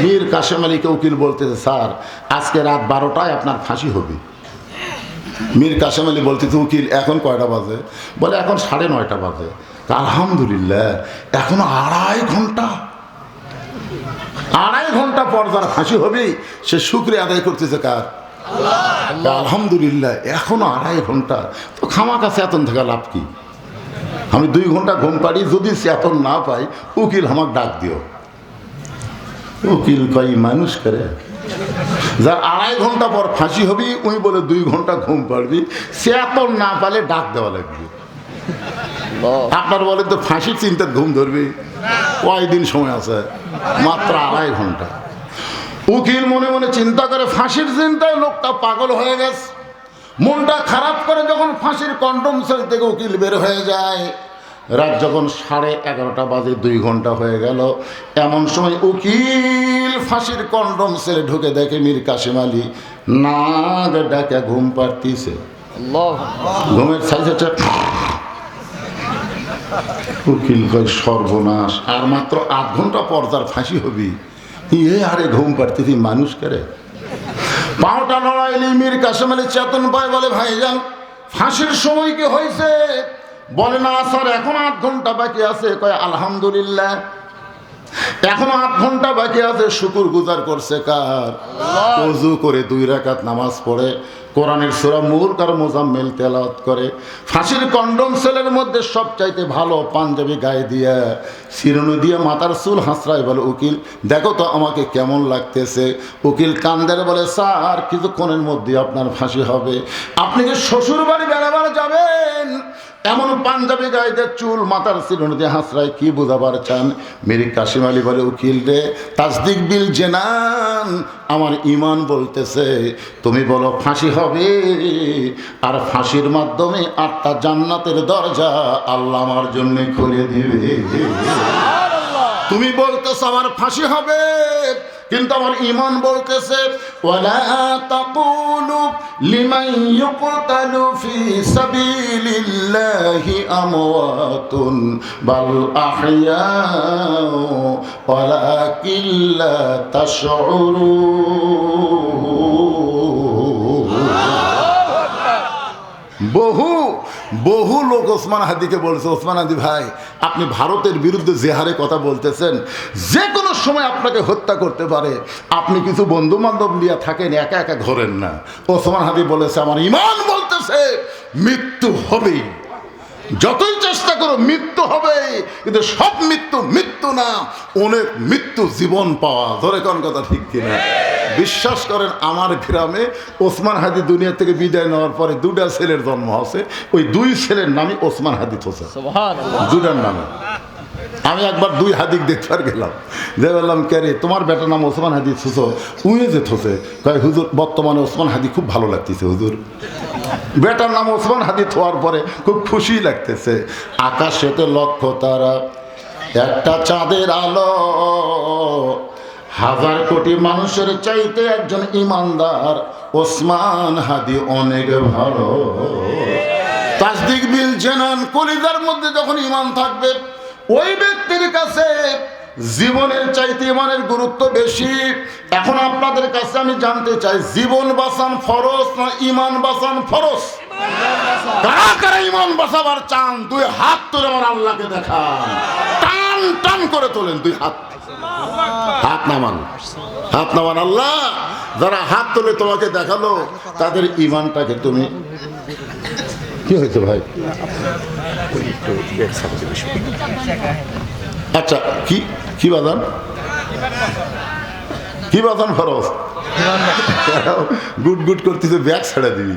মীর কাশেম আলীকে উকিল বলতেছে, স্যার আজকে রাত 12টায় আপনার ফাঁসি হবে। মীর কাশেম আলী বলতেছে, উকিল এখন কয়টা বাজে? বলে এখন 9:30 বাজে। আলহামদুলিল্লাহ, এখনো 2.5 ঘন্টা, 2.5 ঘন্টা পর যার ফাঁসি হবে সে শুকরিয়া আদায় করতেছে কার? আলহামদুলিল্লাহ, এখনো 2.5 ঘন্টা, তো খামাখা চেতন থাকা লাভ কি? আমি 2 ঘন্টা ঘুম পাড়ি, যদি চেতন না পাই উকিল আমাকে ডাক দিও। উকিল কই মানুষ করে, যার 2.5 ঘন্টা পর ফাঁসি হবি উনি বলে 2 ঘন্টা ঘুম পাড়বি, চেতন না পালে ডাক দেওয়া লাগবে। আপনার বলেন তো ফাঁসির চিন্তার ঘুম ধরবি? কয়দিন সময় আছে? মাত্র 2.5 ঘন্টা। উকিল মনে মনে চিন্তা করে, ফাঁসির চিন্তায় লোকটা পাগল হয়ে গেছে। মনটা খারাপ করে যখন ফাঁসির কন্ডম সেল থেকে উকিল বের হয়ে যায়, রাত যখন 11:30 বাজে, 2 ঘন্টা হয়ে গেল, এমন সময় উকিল ফাঁসির কন্ডম সেলে ঢুকে দেখে মীর কাশেম আলী নাক ডাকে ঘুম পাড়তিছে। ঘুমের সাইজটা উকিল কয় সর্বনাশ, আর মাত্র 8 ঘন্টা পর তার ফাঁসি হবি, আরে ঘুম পাড়তেছি মানুষ করে। পাওটা লড়াইলি মীর কাশেম আলী চেতন পায়, বলে ভাইজান ফাঁসির সময় কি হয়েছে? বলে না স্যার, এখন 8 ঘন্টা বাকি আছে। কয় আলহামদুলিল্লাহ, এখনো 8 ঘন্টা বাকি আছে। শুকুর গুজার করছে কার? ওযু করে 2 রাকাত নামাজ পড়ে কোরআনের সূরা মুলক আর মুজাম্মিল তেলাওয়াত করে, ফাঁসির কন্ডম সেলের মধ্যে সবচাইতে ভালো পাঞ্জাবি গায়ে দিয়া, শিরোনি দিয়ে মাথার চুল হাঁচড়ায় বলে, উকিল দেখো তো আমাকে কেমন লাগতেছে। উকিল কান্দের বলে, স্যার কিছুক্ষণের মধ্যে আপনার ফাঁসি হবে। আপনি কি শ্বশুর বাড়ি বেড়াবার যাবেন? এমন পাঞ্জাবি গায়ে দিয়ে চুল মাথার শিরোনি দিয়ে হাঁচড়ায়, কি বোঝাবার চান? মীর কাশেম আলী বলে, উকিল রে, তাসদিক বিল জিনান, আমার ইমান বলতেছে তুমি বলো ফাঁসি হবে, আর ফাঁসির মাধ্যমে 8টা জান্নাতের দরজা আল্লাহ আমার জন্য খুলে দিবে। তুমি বলতেছো আমার ফাঁসি হবে, কিন্তু আমার ঈমান বলতেছে ওয়ালা তাকুলু লিমান ইউকতালু ফি সাবিলিল্লাহি আমওয়াতুন বাল আহইয়াউ ওয়ালাকিন লা তাশউরুন। বহু লোক ওসমান হাদিকে বলছে, ওসমান হাদি ভাই আপনি ভারতের বিরুদ্ধে যে হারে কথা বলতেছেন, যে কোনো সময় আপনাকে হত্যা করতে পারে, আপনি কিছু বন্ধু বান্ধব নিয়ে থাকেন, একা একা ধরেন না। ওসমান হাদি বলেছে আমার ঈমান বলতেছে মৃত্যু হবেই, যতই চেষ্টা করো মৃত্যু হবে, কিন্তু সব মৃত্যু মৃত্যু না, অনেক মৃত্যু জীবন পাওয়া। ধরে কোন কথা ঠিক কিনা? বিশ্বাস করেন আমার গ্রামে ওসমান হাদি দুনিয়া থেকে বিদায় নেওয়ার পরে দুটা ছেলের জন্ম আছে, ওই দুই ছেলের নামই ওসমান হাদি হোসেন, দুটার নামে। আমি একবার দুই হাদিক দেখবার গেলাম, যে বললাম কে রে তোমার বেটার নাম ওসমান হাদি থুসো, উয়ে যে থোসে, কয় হুজুর বর্তমানে ওসমান হাদি খুব ভালো লাগতেছে হুজুর। বেটার নাম ওসমান হাদি হওয়ার পরে খুব খুশি লাগতেছে। আকাশেতে লক্ষ তারা, একটা চাঁদের আলো, হাজার কোটি মানুষের চাইতে একজন ইমানদার ওসমান হাদি অনেক ভালো। তাসদিক বিল জানান, কলিজার মধ্যে যখন ঈমান থাকবে ওই ব্যক্তির কাছে জীবনের চাইতে ঈমানের গুরুত্ব বেশি। এখন আপনাদের কাছে আমি জানতে চাই, জীবন বাঁচান ফরজ না ঈমান বাঁচান ফরজ? কারা কারা ঈমান বাঁচাবার চান? দুই হাত তুলে আমার আল্লাহকে দেখান, টান টান করে তোলেন দুই হাত, হাত নামান, হাত নামান। আল্লাহ যারা হাত তুলে তোমাকে দেখালো তাদের ঈমানটাকে তুমি, কি হয়েছে ভাই? আচ্ছা কি কি বাদান, কি বাদান ফরজ? গুট গুট করতেছে, ব্যাগ ছেড়ে দিবি,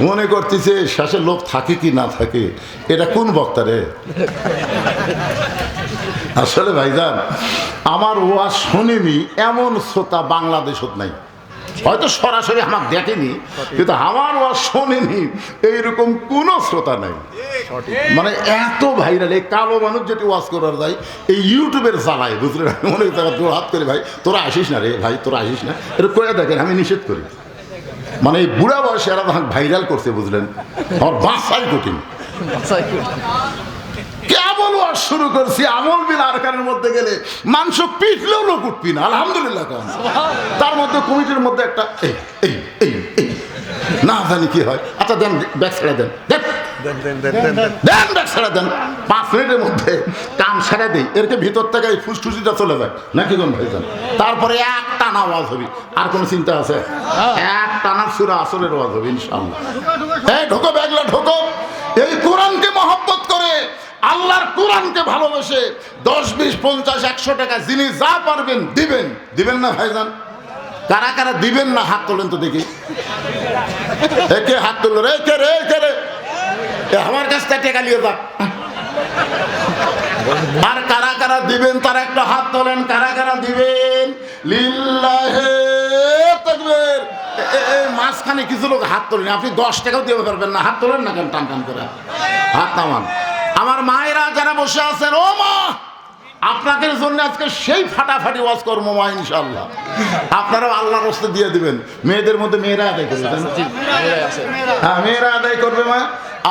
মনে করতেছে শেষে লোক থাকে কি না থাকে। এটা কোন বক্তা রে? আসলে ভাইজান আমার ওয়াজ শোনেনি এমন শ্রোতা বাংলাদেশত নাই, হয়তো সরাসরি আমাকে দেখেনি, কিন্তু আমার ওয়াজ শোনেনি এইরকম কোনো শ্রোতা নাই। মানে এত ভাইরাল, এই কালো মানুষ যেটি ওয়াজ করার যায় এই ইউটিউবের জ্বালায়, বুঝলেন? অনেক জায়গা তোর হাত করে ভাই তোরা আসিস না রে, ভাই তোরা আসিস না, এটা করে দেখেন, আমি নিষেধ করি। মানে এই বুড়া বয়সে এরা তখন ভাইরাল করছে, বুঝলেন? আমার বাঁচাই কঠিন। কেবল ওয়াজ শুরু করছি, আমল বিল আরকানের মধ্যে গেলে মাংস পিটলেও লোক উঠবি না, আলহামদুলিল্লাহ। তার মধ্যে কমিটির মধ্যে একটা এই এই এই এই না জানি কি হয়। আচ্ছা দেন, ব্যাগ ছেড়ে দেন, দেন ব্যাগ ছেড়ে দেন, 5 মিনিটের মধ্যে কাম ছেড়ে দেই, এরকে ভিতর থেকে এই ফুসফুসিটা চলে যায় নাকি কোন ভাইজান? তারপরে এক টানা ওয়াজ হবে, আর কোনো চিন্তা আছে? এক টানা সূরা আসরের ওয়াজ হবে ইনশাআল্লাহ। এই ঢোকো ব্যাগলা ঢোকো, এই কোরআনকে মহব্বত করে, আল্লাহর কোরআনকে ভালোবেসে 10, 20, 50, 100 টাকা যিনি যা পারবেন দিবেন। দিবেন না ভাইজান? কারা কারা দিবেন না হাত তোলেন তো দেখি। একে হাত তুললো রে, কে রে, কে রে? আমার কাছ থেকে টেকা নিয়ে যা। আর কারা কারা দিবেন তারা একটা হাত তোলেন, কারা কারা দিবেন? লিল্লাহে তাকবীর। মাঝখানে কিছু লোক হাত তোলেন, আপনি 10 টাকাও দিতে পারবেন না, হাত তোলেন না কেন? টান টান করে হাত নামান। আমার মায়েরা যারা বসে আছেন, ও মা আপনাদের জন্য আজকে সেই ফাটাফাটি ওয়াজ করবো মা ইনশাআল্লাহ। আপনারাও আল্লাহর রাস্তা দিয়ে দিবেন। মেয়েদের মধ্যে মেয়েরা আদায় করবে, হ্যাঁ মেয়েরা আদায় করবে মা,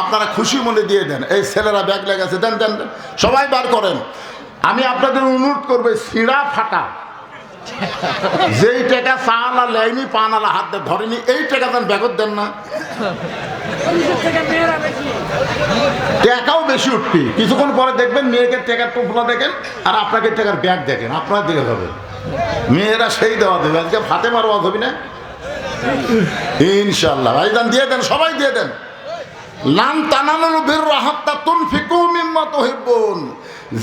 আপনারা খুশি মনে দিয়ে দেন। এই ছেলেরা ব্যাগ লেগেছে, দেন দেন দেন, সবাই বার করেন। আমি আপনাদের অনুরোধ করবো, ছিঁড়া ফাটা যেই টাকা চালা লেয়নি, পানালা হাত দিয়ে ধরেনি, এই টাকা দেন, ব্যাগত দেন না, টাকাও বেশি উঠবে। কিছুক্ষণ পরে দেখবেন মেয়েকে টাকার টোপলা দেখেন আর আপনাকে টাকার ব্যাগ দেখেন, আপনার দিকে হবে। মেয়েরা সেই দেওয়া দেবে, আজকে ফাতে মারোয়া হবি না ইনশাআল্লাহ। ভাইজান দিয়ে দেন, সবাই দিয়ে দেন। লান তানালুল বিররা হাত্তা তুনফিকু মিম্মা তুহিব্বুন।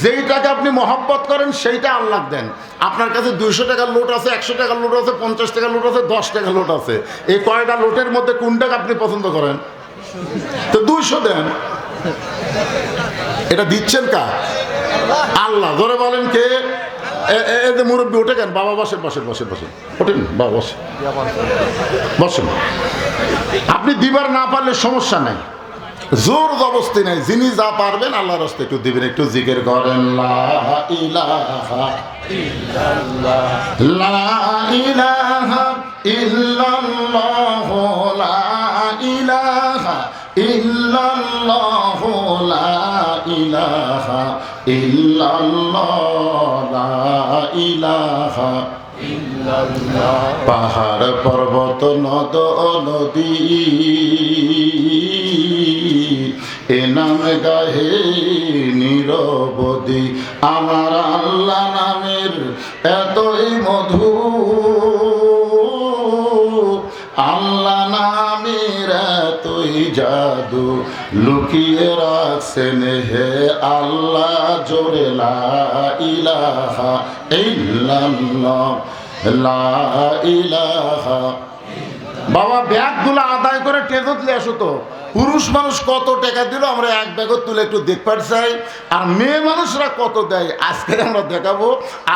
যেই টাকা আপনি মহব্বত করেন সেইটা আল্লাহ দেন। আপনার কাছে 200 টাকার লোট আছে, 100 টাকার লোট আছে, 50 টাকার লোট আছে, 10 টাকার লোট আছে। এই কয়টা লোটের মধ্যে কোনটাকে আপনি পছন্দ করেন? তো 200 দেন। এটা দিচ্ছেন কার? আল্লাহ। ধরে বলেন কে? এই যে মুরব্বী ওঠে কেন? বাবা বসেন বসেন বসেন বসেন, ওঠেন বাবা বসেন বসেন। আপনি দিবার না পারলে সমস্যা নাই, জোর জবস্তি নাই, যিনি যা পারবেন আল্লাহর রাস্তায় একটু দিবেন, একটু জিকির করেন লা ইলাহা ইল্লাল্লাহ, লা ইলাহা ইল্লাল্লাহ, লা ইলাহা ইল্লাল্লাহ, লা ইলাহা ইল্লাল্লাহ, লা ইলাহা ইল্লাল্লাহ। পাহাড় পর্বত নদ নদী এ নাম গাহে নিরবধি, আমার আল্লাহ নামের এতই মধু, আল্লাহ নামের এতই জাদু, লুকিয়ে রাখছেন হে আল্লাহ জোরে লা ইলাহা ইল্লাল্লাহ, লা ইলাহা। বাবা ব্যাগগুলো আদায় করে টেজত নিয়ে আসো তো। পুরুষ মানুষ কত টাকা দিল আমরা এক ব্যাগত তুলে একটু দেখতে চাই, আর মেয়ে মানুষরা কত দেয় আজকে আমরা দেখাবো।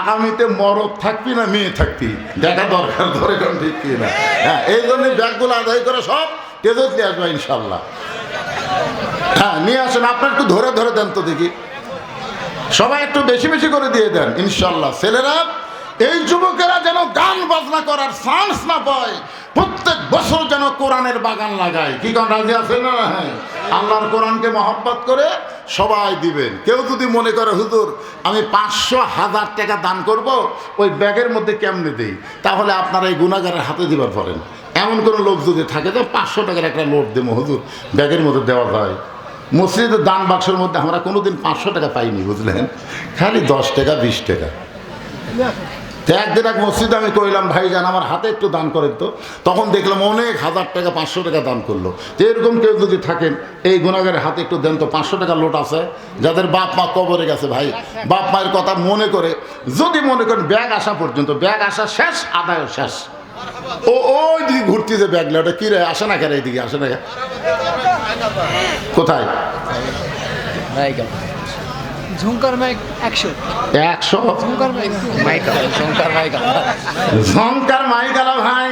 আগামীতে মরদ থাকবি না মেয়ে থাকবি দেখা দরকার, ধরে কোন ঠিক কি না। হ্যাঁ, এই জন্য ব্যাগগুলো আদায় করে সব টেজত নিয়ে আসবে ইনশাল্লাহ। হ্যাঁ, নিয়ে আসেন। আপনার একটু ধরে ধরে দেন তো দেখি, সবাই একটু বেশি বেশি করে দিয়ে দেন ইনশাল্লাহ। ছেলেরা, এই যুবকেরা যেন গান বাজনা করার চান্স না পায়, প্রত্যেক বছর যেন কোরআনের বাগান লাগায়। কি কারণ রাজি আছে না? হ্যাঁ, আল্লাহর কোরআনকে মহব্বত করে সবাই দিবেন। কেউ যদি মনে করে হুজুর আমি 500,000 টাকা দান করব, ওই ব্যাগের মধ্যে কেমনে দেই, তাহলে আপনারা এই গুনাহগারের হাতে দিবার পারেন। এমন কোনো লোক যদি থাকে যে 500 টাকার একটা নোট দেবো হুজুর ব্যাগের মধ্যে দেওয়া যায়, মসজিদের দান বাক্সের মধ্যে আমরা কোনোদিন 500 টাকা পাইনি, বুঝলেন, খালি 10 টাকা 20 টাকা। তো একদিন এক মসজিদে আমি কইলাম ভাইজান আমার হাতে একটু দান করেন তো, তখন দেখলাম অনেক 1000 টাকা 500 টাকা দান করলো। তো এরকম কেউ যদি থাকেন এই গুনাহগারের হাতে একটু দেন তো, 500 টাকা লোট আছে যাদের বাপ মা কবরে গেছে, ভাই বাপ মায়ের কথা মনে করে যদি মনে করেন ব্যাগ আসা পর্যন্ত, ব্যাগ আসা শেষ আদায় শেষ, ও ওই দিকে ঘুরতে যে ব্যাগলা ওটা কি রে আসে না কেন, এইদিকে আসে না কেন, কোথায় ঝুমকার মাইক 100 ঝুমকার মাইকালা ভাই,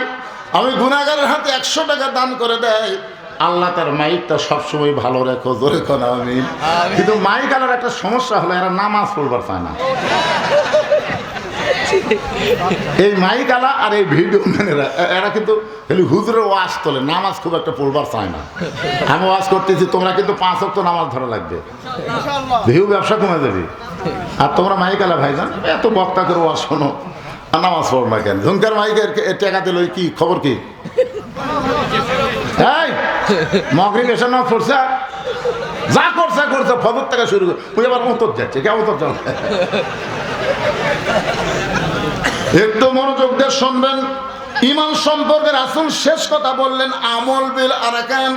আমি গুনাহগারের হাতে 100 টাকা দান করে দেয়, আল্লাহ তার মাইকটা সবসময় ভালো রেখো, জোরে কোন আমিন। কিন্তু মাইকালার একটা সমস্যা হলো এরা নামাজ পড়বার চায় না। এই মাইকালা আর এই ভিডিও ম্যানেরা এরা কিন্তু হুজুরের ওয়াজ তোলে, নামাজ খুব একটা পড়বার চায় না। আমি ওয়াজ করতেছি, তোমরা কিন্তু 5 ওয়াক্ত নামাজ ধরা লাগবে, ভিউ ব্যবসা কমে যাবে। আর তোমরা মাইকালা ভাইজান এত বক্তা করে ওয়াজ শোনো আর নামাজ পড়ো না কেন? ঝুমকার মাইকের টাকা দিল কি খবর কি? এই মগরিব এসে নামাজ পড়ছে, যা করছে করছে, ফজর থেকে শুরু করে ওই আবার উত্তর যাচ্ছে, কেমন উত্তর যাবে? একটু মনোযোগ দিয়ে শুনবেন। ঈমান সম্পর্কে রাসূল শেষ কথা বললেন আমল বিল আরকান,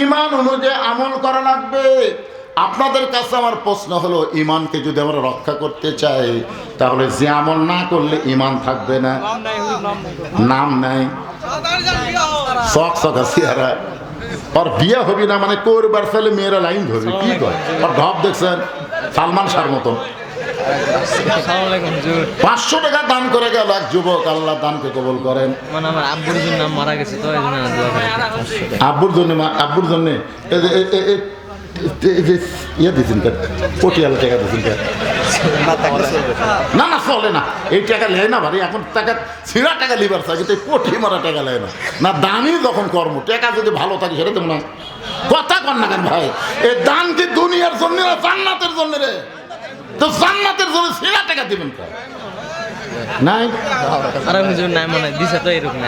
ঈমান অনুযায়ী আমল করা লাগবে। আপনাদের কাছে আমার প্রশ্ন হলো, ঈমানকে যদি আমরা রক্ষা করতে চাই তাহলে যে আমল না করলে ঈমান থাকবে না। নাম নাই, চকচকা চেহারা, আর বিয়ে হবি না মানে করবার ফেলে মেয়েরা লাইন ধরবে, কি কয় আর ঢপ দেখছেন সালমান শাহর মতন। 500 টাকা দান করে গেল এক যুবক, আল্লাহ দানকে কবুল করেন। আমার আব্বুর জন্য মারা গেছে তো এই জন্য দোয়া করি। আব্বুর জন্য ইয়ে দিচ্ছেন পটিয়ালা টাকা দিচ্ছেন না না চলে না, এই টাকা লেয় না ভাই, এখন টাকা ছিঁড়া টাকা লিবার চাই, কিন্তু পটি মারা টাকা লেয় না। না দানই যখন কর্ম, টাকা যদি ভালো থাকে সেটা দেবো না, কথা কর না কেন ভাই? এই দান কি দুনিয়ার জন্য না জান্নাতের জন্য রে? তো জান্নাতের জন্য ছিঁড়া টাকা দিবেন নাই? মানে দিছে তো এরকম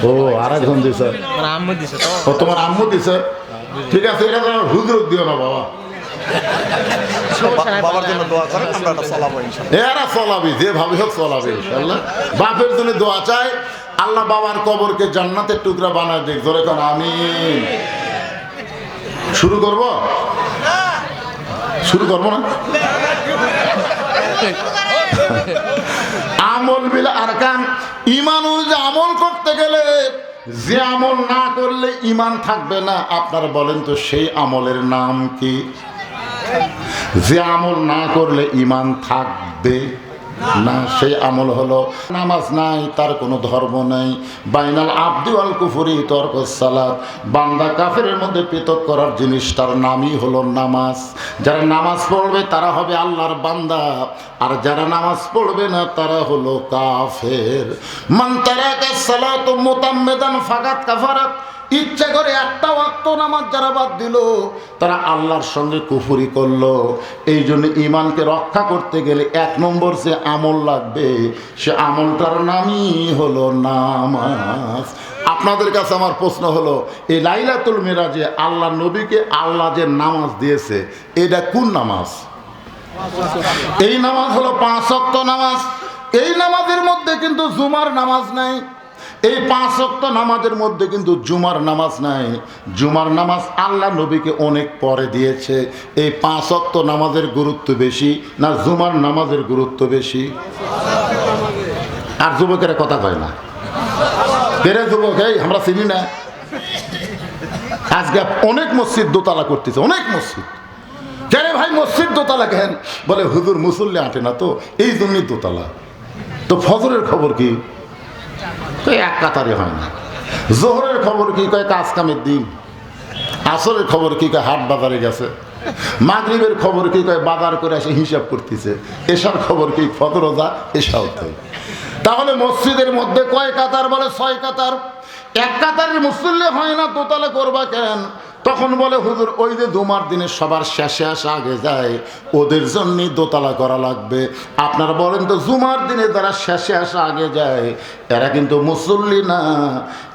ও আরেকজন দিছে, আম্মু দিছে তো। ও তোমার আম্মু দিছে, ঠিক আছে, এটা হুজুর দিও না বাবা, বাবার জন্য দোয়া করেন, আমরা এটা চলাবো ইনশাআল্লাহ। এরা চলাবি যেভাবে হোক চলাবি ইনশাআল্লাহ। বাপের জন্য দোয়া চাই, আল্লাহ বাবার কবরকে জান্নাতের টুকরা বানায় দেখ, জোরে কোন আমিন। শুরু করব না? আমল বিল আরকান, ঈমান অনুযায়ী আমল করতে গেলে যে আমল না করলে ঈমান থাকবে না, আপনারা বলেন তো সেই আমলের নাম কি? যে আমল না করলে ঈমান থাকবে, না, সেই আমল হলো নামাজ নাই, তার কোনো ধর্ম নাই। বাইনাল আব্দি ওয়াল কুফরি তরকুস সালাত, বান্দা কাফেরের মধ্যে পৃথক করার জিনিসটার নামই হলো নামাজ। যারা নামাজ পড়বে তারা হবে আল্লাহর বান্দা, আর যারা নামাজ পড়বে না তারা হলো কাফের। মান তারাকা সালাত মুতাম্মিদান ফাকাত কাফারাত, ইচ্ছা করে একটা ওয়াক্ত নামাজ যারা বাদ দিল তারা আল্লাহর সঙ্গে কুফরি করলো। এই জন্য ইমানকে রক্ষা করতে গেলে 1 নম্বর যে আমল লাগবে, সে আমলটার নামই হলো নামাজ। আপনাদের কাছে আমার প্রশ্ন হলো, এই লাইলাতুল মিরাজে আল্লাহ নবীকে আল্লাহ যে নামাজ দিয়েছে, এটা কোন নামাজ? এই নামাজ হলো 5 ওয়াক্ত নামাজ। এই নামাজের মধ্যে কিন্তু জুমার নামাজ নাই। এই 5 ওয়াক্ত নামাজের মধ্যে কিন্তু জুমার নামাজ নাই। জুমার নামাজ আল্লাহ নবীকে অনেক পরে দিয়েছে। এই 5 ওয়াক্ত নামাজের গুরুত্ব বেশি না জুমার নামাজের গুরুত্ব বেশি? আর যুবকেরা কথা কয় না, বেড়ে যুবক এই আমরা চিনি না। আজকে অনেক মসজিদ দোতলা করতেছে, অনেক মসজিদ। কেন ভাই মসজিদ দোতলা কেন? বলে হুজুর মুসল্লি আঁটে না তো, এই জন্যই দোতলা। তো ফজরের খবর কি? এক কাতারে হয় না। জোহরের খবর কি? কয় কাজ কামের দিন। আসরের খবর কি? কয় হাট বাজারে গেছে। মাগরিবের খবর কি? কয় বাজার করে এসে হিসাব করতেছে। এশার খবর কি? ফজর রোজা এশা হতে। তাহলে মসজিদের মধ্যে কয় কাতার? বলে 6 কাতার। এক কাতারের মুসল্লি হয় না, দোতলা করবা কেন? তখন বলে হুজুর ওই যে জুমার দিনে সবার শেষে আসা আগে যায়, ওদের জন্যই দোতলা করা লাগবে। আপনারা বলেন তো, জুমার দিনে যারা শেষে আসা আগে যায় এরা কিন্তু মুসল্লি না,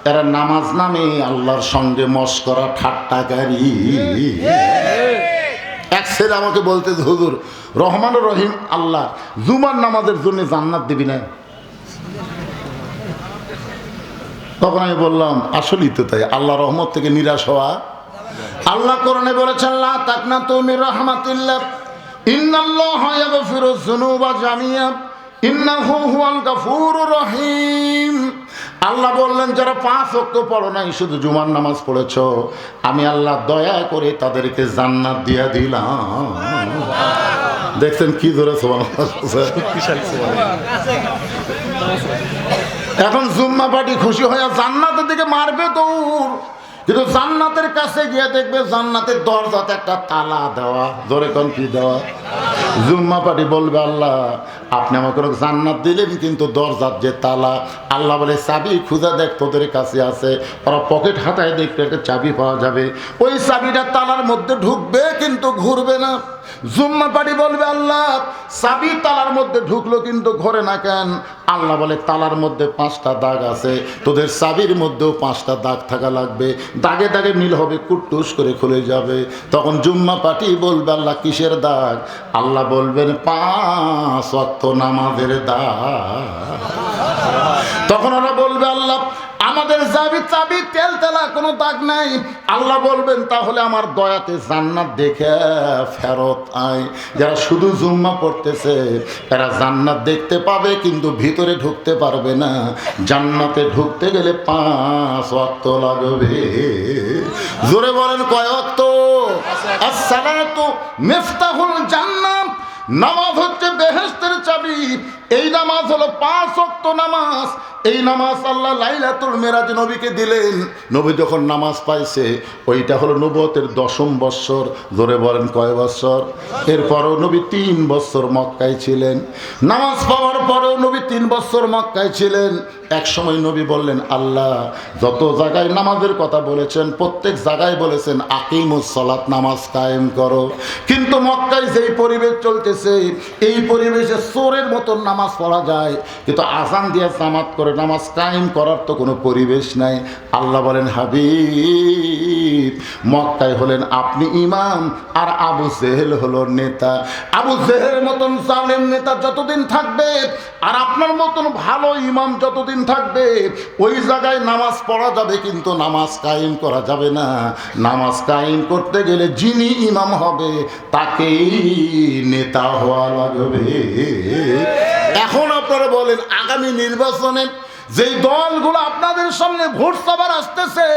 এরা নামাজ নামে আল্লাহর সঙ্গে মশকরা ঠাট্টাকারী। এক ছেলে আমাকে বলতে, হুজুর রহমান রহিম আল্লাহ জুমার নামাজের জন্য জান্নাত দিবি না? তখন আমি বললাম আসলেই তো তাই, আল্লাহ রহমত থেকে নিরাশ হওয়া। আল্লাহ কোরআনে বলেছেন লা তাকনাতু মির রাহমাতিল্লাহ ইন্নাল্লাহা ইয়াগফিরুয যুনুবা জামিআ ইন্নাহু হুয়াল গাফুরুর রহিম। আল্লাহ বললেন যারা 5 ওয়াক্ত পড়ো নাই, শুধু জুমার নামাজ পড়েছো, আমি আল্লাহ দয়া করে তাদেরকে জান্নাত দিয়ে দিলাম। দেখছেন কি ধরে সুবহানাল্লাহ। এখন জুম্মা পার্টি খুশি হয়ে জান্নাতের দিকে মারবে দৌড়, কিন্তু জান্নাতের কাছে গিয়ে দেখবে জান্নাতের দরজাতে একটা তালা দেওয়া। জোরে কোন কি দেওয়া? জুম্মা পার্টি বলবে আল্লাহ আপনি আমাকে জান্নাত দিলেন, কিন্তু দরজার যে তালা, আল্লাহ বলে চাবি খুঁজে দেখ তোদের কাছে আছে। ওরা পকেট হাতায় দেখবে একটা চাবি পাওয়া যাবে, ওই চাবিটা তালার মধ্যে ঢুকবে কিন্তু ঘুরবে না। জুম্মা পার্টি বলবে আল্লাহ চাবি তালার মধ্যে ঢুকলো কিন্তু ঘোরে না কেন? আল্লাহ বলে তালার মধ্যে 5টা দাগ আছে, তোদের চাবির মধ্যেও 5টা দাগ থাকা লাগবে, দাগে দাগে মিল হবে, কুট্টুস করে খুলে যাবে। তখন জুম্মা পার্টি বলবে আল্লাহ কিসের দাগ? আল্লাহ বলবেন 5 ওয়াক্ত নামাজের দাগ। তখন ওরা বলবে আল্লাহ আমাদের চাবি তেল তেলা কোনো দাগ নাই। আল্লাহ বলবেন তাহলে আমার দয়াতে জান্নাত দেখে ফেরত আয়। যারা শুধু জুম্মা পড়তেছে এরা জান্নাত দেখতে পাবে কিন্তু ভিতরে ঢুকতে পারবে না। জান্নাতে ঢুকতে গেলে 5 ওয়াক্ত লাগবে। জোরে বলেন কয় ওয়াক্ত? আসসালাতু মিফতাহুল জান্নাত, নামাজ হচ্ছে বেহেশতের চাবি। এই নামাজ হলো 5 ওয়াক্ত নামাজ। এই নামাজ আল্লাহ লাইলাতুল মিরাজ নবীকে দিলেন। নবী যখন নামাজ পাইছে ওইটা হলো নবুয়তের 10ম বৎসর। জোরে বলেন কয় বৎসর? এরপরও নবী 3 বৎসর মক্কায় ছিলেন। নামাজ পাওয়ার পরেও নবী 3 বৎসর মক্কায় ছিলেন। এক সময় নবী বললেন আল্লাহ যত জায়গায় নামাজের কথা বলেছেন প্রত্যেক জায়গায় বলেছেন আকিমুস সালাত, নামাজ কায়েম করো, কিন্তু মক্কায় যেই পরিবেশ চলতেছে এই পরিবেশে চোরের মতন নামাজ পড়া যায়, কিন্তু আযান দিয়ে জামাত করে নামাজ কায়েম করার তো কোনো পরিবেশ নাই। আল্লাহ বলেন হাবিব মক্কায় হলেন আপনি ইমাম আর আবু জেহেল হলো নেতা। আবু জেহেলের মতন জালেম নেতা যতদিন থাকবে আর আপনার মতন ভালো ইমাম যতদিন থাকবে ওই জায়গায় নামাজ পড়া যাবে কিন্তু নামাজ কায়েম করা যাবে না। নামাজ কায়েম করতে গেলে যিনি ইমাম হবে তাকেই নেতা হওয়া লাগবে। এখন আপনারা বলেন আগামী নির্বাচনে যেই দলগুলো আপনাদের সামনে ভোট সভার আসতেছে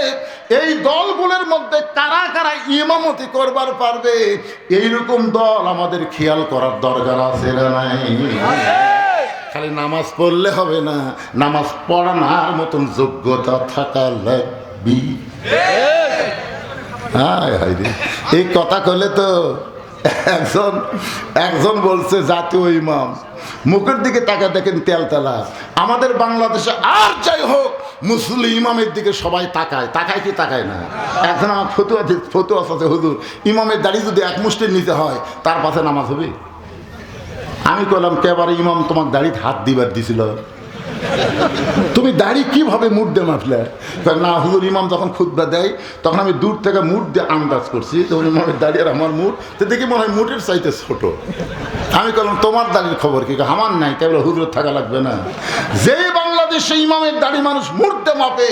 এই দলগুলোর মধ্যে কারা কারা ইমামতি করবার পারবে এইরকম দল আমাদের খেয়াল করার দরকার আছে না নাই? খালি নামাজ পড়লে হবে না, নামাজ পড়ানোর মতন যোগ্যতা থাকা লাগবে। হায় হায় রে, এই কথা কইলে তো একজন বলছে জাতীয় ইমাম, মুখের দিকে তাকা দেখেন তেলতেলা। আমাদের বাংলাদেশে আর যাই হোক মুসলিম ইমামের দিকে সবাই তাকায় কি তাকায় না? একজন আমার ফতুয়া আছে, হুজুর ইমামের দাড়ি যদি এক মুষ্টির নিতে হয় তার পাশে নামাজ হবে? আমি কইলাম কেবারে ইমাম তোমার দাড়িতে হাত দিবার দিছিল, তুমি দাড়ি কিভাবে মুড দিয়ে মাপলে? না হুজুর, ইমাম যখন খুতবা দেয় তখন আমি দূর থেকে মুড দিয়ে আন্দাজ করছি তখন ইমামের দাড়ি আর আমার মুড তো দেখি মনে হয় মুডের চাইতে ছোট। আমি বললাম তোমার দাড়ির খবর কি? আমার নাই, কেবল হুজুর থাকা লাগবে না। যেই বাংলাদেশে ইমামের দাড়ি মানুষ মুড দিয়ে মাপে,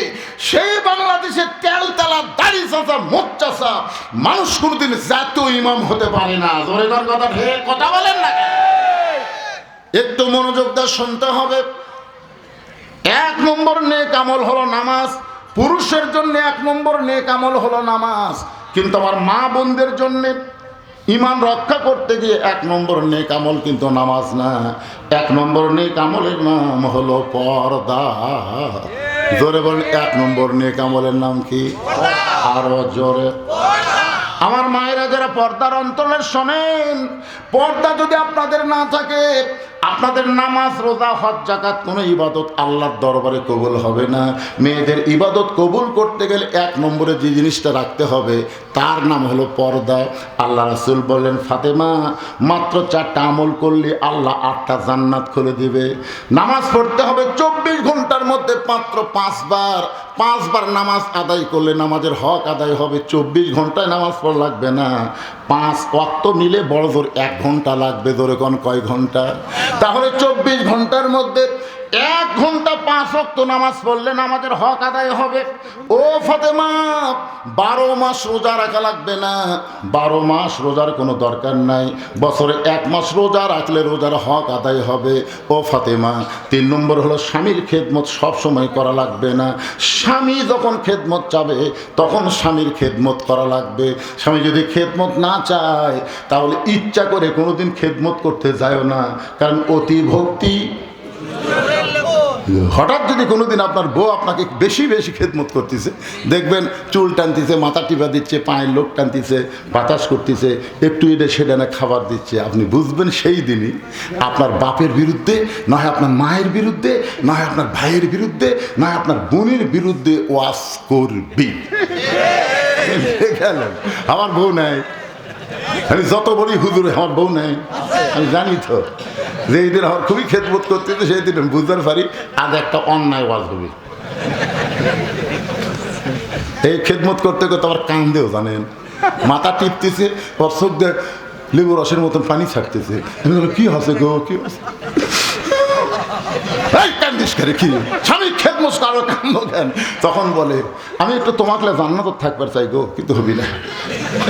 সেই বাংলাদেশে তেলতেলা দাড়ি চাচা মোট চাচা মানুষ কোনোদিন জাতীয় ইমাম হতে পারে না। জোরেদার কথা ঢের কথা বলেন না, একটু মনোযোগ দিয়ে শুনতে হবে। 1 নম্বর নেক আমল হলো নামাজ। পুরুষের জন্য 1 নম্বর নেক আমল হলো নামাজ, কিন্তু আমার মা বোনদের জন্য ঈমান রক্ষা করতে গিয়ে 1 নম্বর নেক আমল কিন্তু নামাজ না। 1 নম্বর নেক আমলের নাম হলো পর্দা। জোরে বলেন, 1 নম্বর নেক আমলের নাম কি? আরো জোরে। আমার মায়েরা যারা পর্দার অন্তরের শোনেন, পর্দা যদি আপনাদের না থাকে, আপনাদের নামাজ রোজা হজ জাকাত কোনো ইবাদত আল্লাহর দরবারে কবুল হবে না। মেয়েদের ইবাদত কবুল করতে গেলে 1 নম্বরে যে জিনিসটা রাখতে হবে তার নাম হলো পর্দা। আল্লাহ রাসূল বললেন, ফাতেমা মাত্র 4টা আমল করলে আল্লাহ 8টা জান্নাত খুলে দিবে। নামাজ পড়তে হবে 24 ঘন্টার মধ্যে মাত্র 5 বার নামাজ আদায় করলে নামাজের হক আদায় হবে। 24 ঘন্টায় নামাজ পড়া লাগবে না, 5 ওয়াক্ত মিলে বড় জোর 1 ঘন্টা লাগবে। ধরে কোন কয় ঘন্টা? তাহলে 24 ঘন্টার মধ্যে 1 ঘন্টা 5 ওয়াক্ত নামাজ পড়লে নামাজের হক আদায় হবে। ও ফাতেমা, 12 মাস রোজা রাখা লাগবে না, 12 মাস রোজার কোনো দরকার নাই, বছরে 1 মাস রোজা রাখলে রোজার হক আদায় হবে। ও ফাতেমা, 3 নম্বর হলো স্বামীর খেদমত সব সময় করা লাগবে না। স্বামী যখন খেদমত চাবে তখন স্বামীর খেদমত করা লাগবে। স্বামী যদি খেদমত না চায় তাহলে ইচ্ছা করে কোনোদিন খেদমত করতে যায়ও না, কারণ অতি ভক্তি। হঠাৎ যদি কোনোদিন আপনার বউ আপনাকে বেশি খেদমত করতেছে, দেখবেন চুল টানতেছে, মাথা টিপা দিচ্ছে, পায়ের লোক টানতেছে, বাতাস করতেছে, একটু এটা সেটা না খাবার দিচ্ছে, আপনি বুঝবেন সেই দিনই আপনার বাপের বিরুদ্ধে, নয় আপনার মায়ের বিরুদ্ধে, নয় আপনার ভাইয়ের বিরুদ্ধে, নয় আপনার বোনের বিরুদ্ধে ওয়াজ করবি। আমার বউ নাই, আমি যত বলি হুজুর আমার বউ নাই, আমি জানি তো যে এই দিন আমার খুবই খেদমত করতে, সেই দিন আমি বুঝতে পারি আজ একটা অন্যায় ওয়াজ হবে। এই খেদমত করতে করতে আবার কান্দেও, জানেন, মাথা টিপতেছে, ওর চোখ দিয়ে লেবু রসের মতন পানি ছাড়তেছে। আমি বলি, কি হচ্ছে গো, কি হচ্ছে? কান্দিস করে কি স্বামী খেদমত কারো কান্দ কেন? তখন বলে, আমি একটু তোমাকে জান্নাত থাকবার চাই গো, কিন্তু হবি না।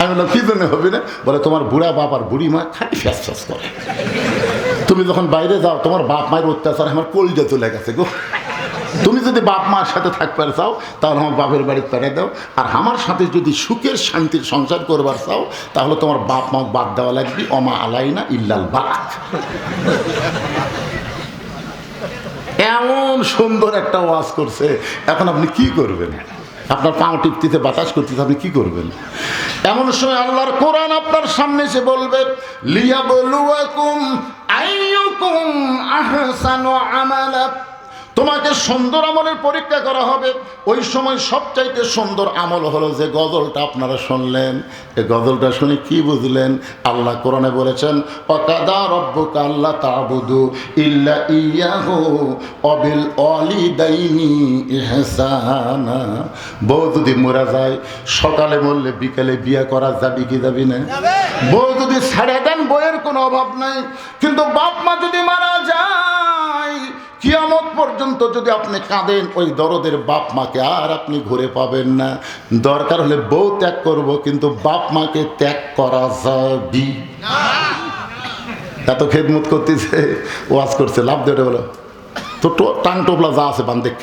আমি বললাম, কি জন্য হবি না? বলে, তোমার বুড়া বাপ আর বুড়ি মা খালি ফ্যাস ফ্যাস করে, তুমি যখন বাইরে যাও তোমার বাপ মায়ের অত্যাচার আমার কলজা চলে গেছে গো। তুমি যদি বাপ মার সাথে থাকবার চাও তাহলে আমার বাপের বাড়ি পেড়ে দাও, আর আমার সাথে যদি সুখের শান্তির সংসার করবার চাও তাহলে তোমার বাপ মা বাদ দেওয়া লাগবে। অমা আলাইনা ইল্লাল বাক। এমন সুন্দর একটা ওয়াজ করছে, এখন আপনি কি করবেন? আপনার পাও টিপতিতে বাতাস করতেছে, আপনি কি করবেন? এমন সময় আল্লাহর কোরআন আপনার সামনে এসে বলবে, লিয়াবলুয়াকুম আইয়ুকুম আহসানু আমালা। তোমাকে সুন্দর আমলের পরীক্ষা করা হবে। ওই সময় সবচাইতে সুন্দর আমল হলো যে গজলটা আপনারা শুনলেন। এই গজলটা শুনে কি বুঝলেন? আল্লাহ কোরআনে বলেছেন, ওয়াকাদা রাব্বুকা আল্লা তা'বুদু ইল্লা ইয়াহু ওয়া বিল ওয়ালিদাইনি ইহসানা। বউ যদি মরা যায়, সকালে মরলে বিকেলে বিয়ে করা যাবে কি যাবে না? বউ যদি ছেড়ে দেন বইয়ের কোনো অভাব নাই, কিন্তু বাপ মা যদি মারা যায়, কিয়ামত পর্যন্ত যদি আপনি কাঁদেন, ওই দরদের বাপ মাকে আর আপনি ঘুরে পাবেন না। দরকার হলে বউ ত্যাগ করব, কিন্তু বাপ মাকে ত্যাগ করা যাবে না। এত খেদমত করতেছে, ওয়াজ করছে, লাভ দেবে বলো তো টাং টোপলা যা আছে বান দেখ।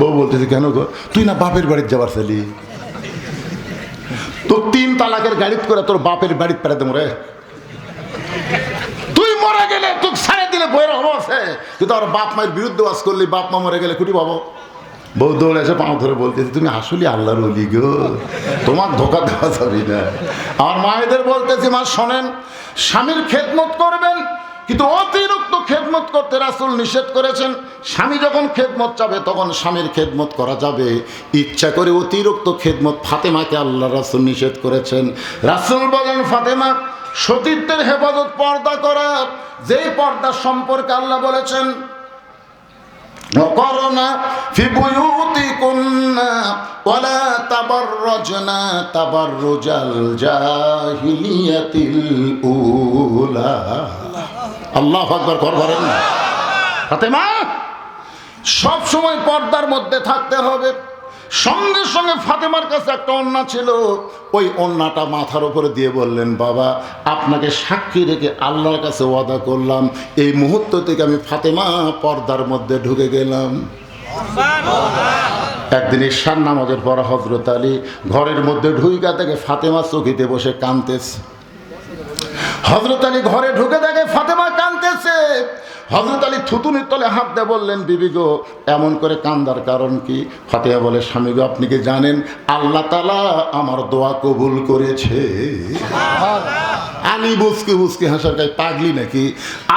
বউ বলতেছে, কেন গো, তুই না বাপের বাড়িতে যাবার ছেলি, তোর 3 তালাকের গাড়িত করে তোর বাপের বাড়িতে পেড়াতে মরে। তুই মরে গেলে তোকে ছেড়ে দিলে বইয়ের হবো আছে, কিন্তু আর বাপ মায়ের বিরুদ্ধে ওয়াজ করলি, বাপ মা মরে গেলে কুটি পাবো। বউ দৌড়ে এসে পাও ধরে বলতেছে তুমি আসলে আল্লাহর ওলি গো, তোমার ধোকা দেওয়া যাবে না। আমার মায়েদের বলতেছি, মা শোনেন, স্বামীর খেদমত করবেন, কিন্তু অতিরিক্ত খেদমত করতে রাসূল নিষেধ করেছেন। স্বামী যখন খেদমত চাবে তখন স্বামীর খেদমত করা যাবে, ইচ্ছা করে অতিরিক্ত খেদমত ফাতেমাকে আল্লাহ রাসূল নিষেধ করেছেন। রাসূল বলেন, ফাতেমা সতীত্বের হেফাজত, পর্দা করা, যেই পর্দা সম্পর্কে আল্লাহ বলেছেন وقرنا في بيوتكن ولا تبرجنا تبرج الجاهلية الأولى। আল্লাহু আকবার করবেন না। ফাতেমা সব সময় পর্দার মধ্যে থাকতে হবে। সঙ্গে সঙ্গে ফাতেমার কাছে একটা ওড়না ছিল, ওই ওড়নাটা মাথার উপরে দিয়ে বললেন, বাবা আপনাকে সাক্ষী রেখে আল্লাহর কাছে ওয়াদা করলাম, এই মুহূর্ত থেকে আমি ফাতেমা পর্দার মধ্যে ঢুকে গেলাম। একদিন ঈশার নামাজের পর হযরত আলী ঘরের মধ্যে ঢুইকা থেকে ফাতেমা চৌকিতে বসে কাঁদতেছে। হযরত আলী ঘরে ঢুকে দেখে ফাতেমা কাঁদতেছে। হযরত আলী থুতুনির তলে হাত দিয়ে বললেন, বিবি গো এমন করে কান্দার কারণ কি? ফাতেমা বলে, স্বামী গো আপনি কি জানেন আল্লাহ তাআলা আমার দোয়া কবুল করেছে? আলী বুঝকে বুঝকে হাসার গায়ে পাগলি নাকি?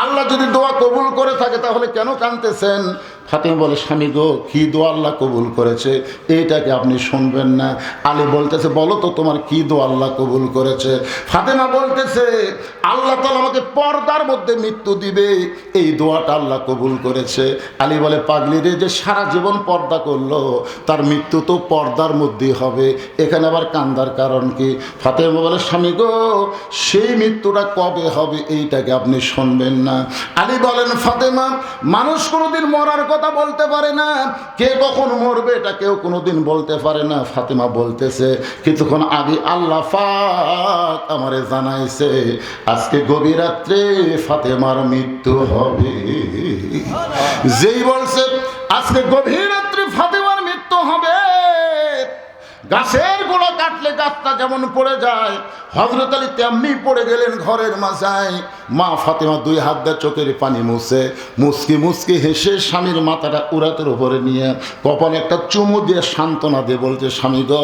আল্লাহ যদি দোয়া কবুল করে থাকে তাহলে কেন কাঁদতেছেন? ফাতেমা বলে, স্বামী গো কি দোয়া আল্লাহ কবুল করেছে এইটাকে আপনি শুনবেন না? আলী বলতেছে, বলো তো তোমার কি দোয়া আল্লাহ কবুল করেছে? ফাতেমা বলতেছে, আল্লাহ তাআলা আমাকে পর্দার মধ্যে মৃত্যু দিবে, এই দোয়াটা আল্লাহ কবুল করেছে। আলী বলে, পাগলি রে, যে সারা জীবন পর্দা করলো তার মৃত্যু তো পর্দার মধ্যেই হবে, এখানে আবার কান্দার কারণ কি? ফাতেমা বলে, স্বামী গো সেই মৃত্যুটা কবে হবে এইটাকে আপনি শুনবেন না? আলী বলেন, ফাতেমা মানুষ কোনোদিন মরার কথা বলতে পারে না, কে কখন মরবে এটা কেউ কোনোদিন বলতে পারে না। ফাতেমা বলতেছে, কিছুক্ষণ আগে আল্লাহ পাক আমারে জানাইছে আজকে গভীর রাত্রে ফাতেমার মৃত্যু হবে। যেই বলছে আজকে গভীর রাত্রে ফাতেমার মৃত্যু হবে, গাছের গোড়া কাটলে গাছটা যেমন পড়ে যায়, হযরত আলী তেমনি পড়ে গেলেন ঘরের মাঝায়। মা ফাতেমা দুই হাত দিয়ে চোখের পানি মুছে মুচকি মুচকি হেসে স্বামীর মাথাটা উরাতের উপরে নিয়ে কপালে একটা চুমু দিয়ে সান্ত্বনা দিয়ে বলছে, স্বামী গো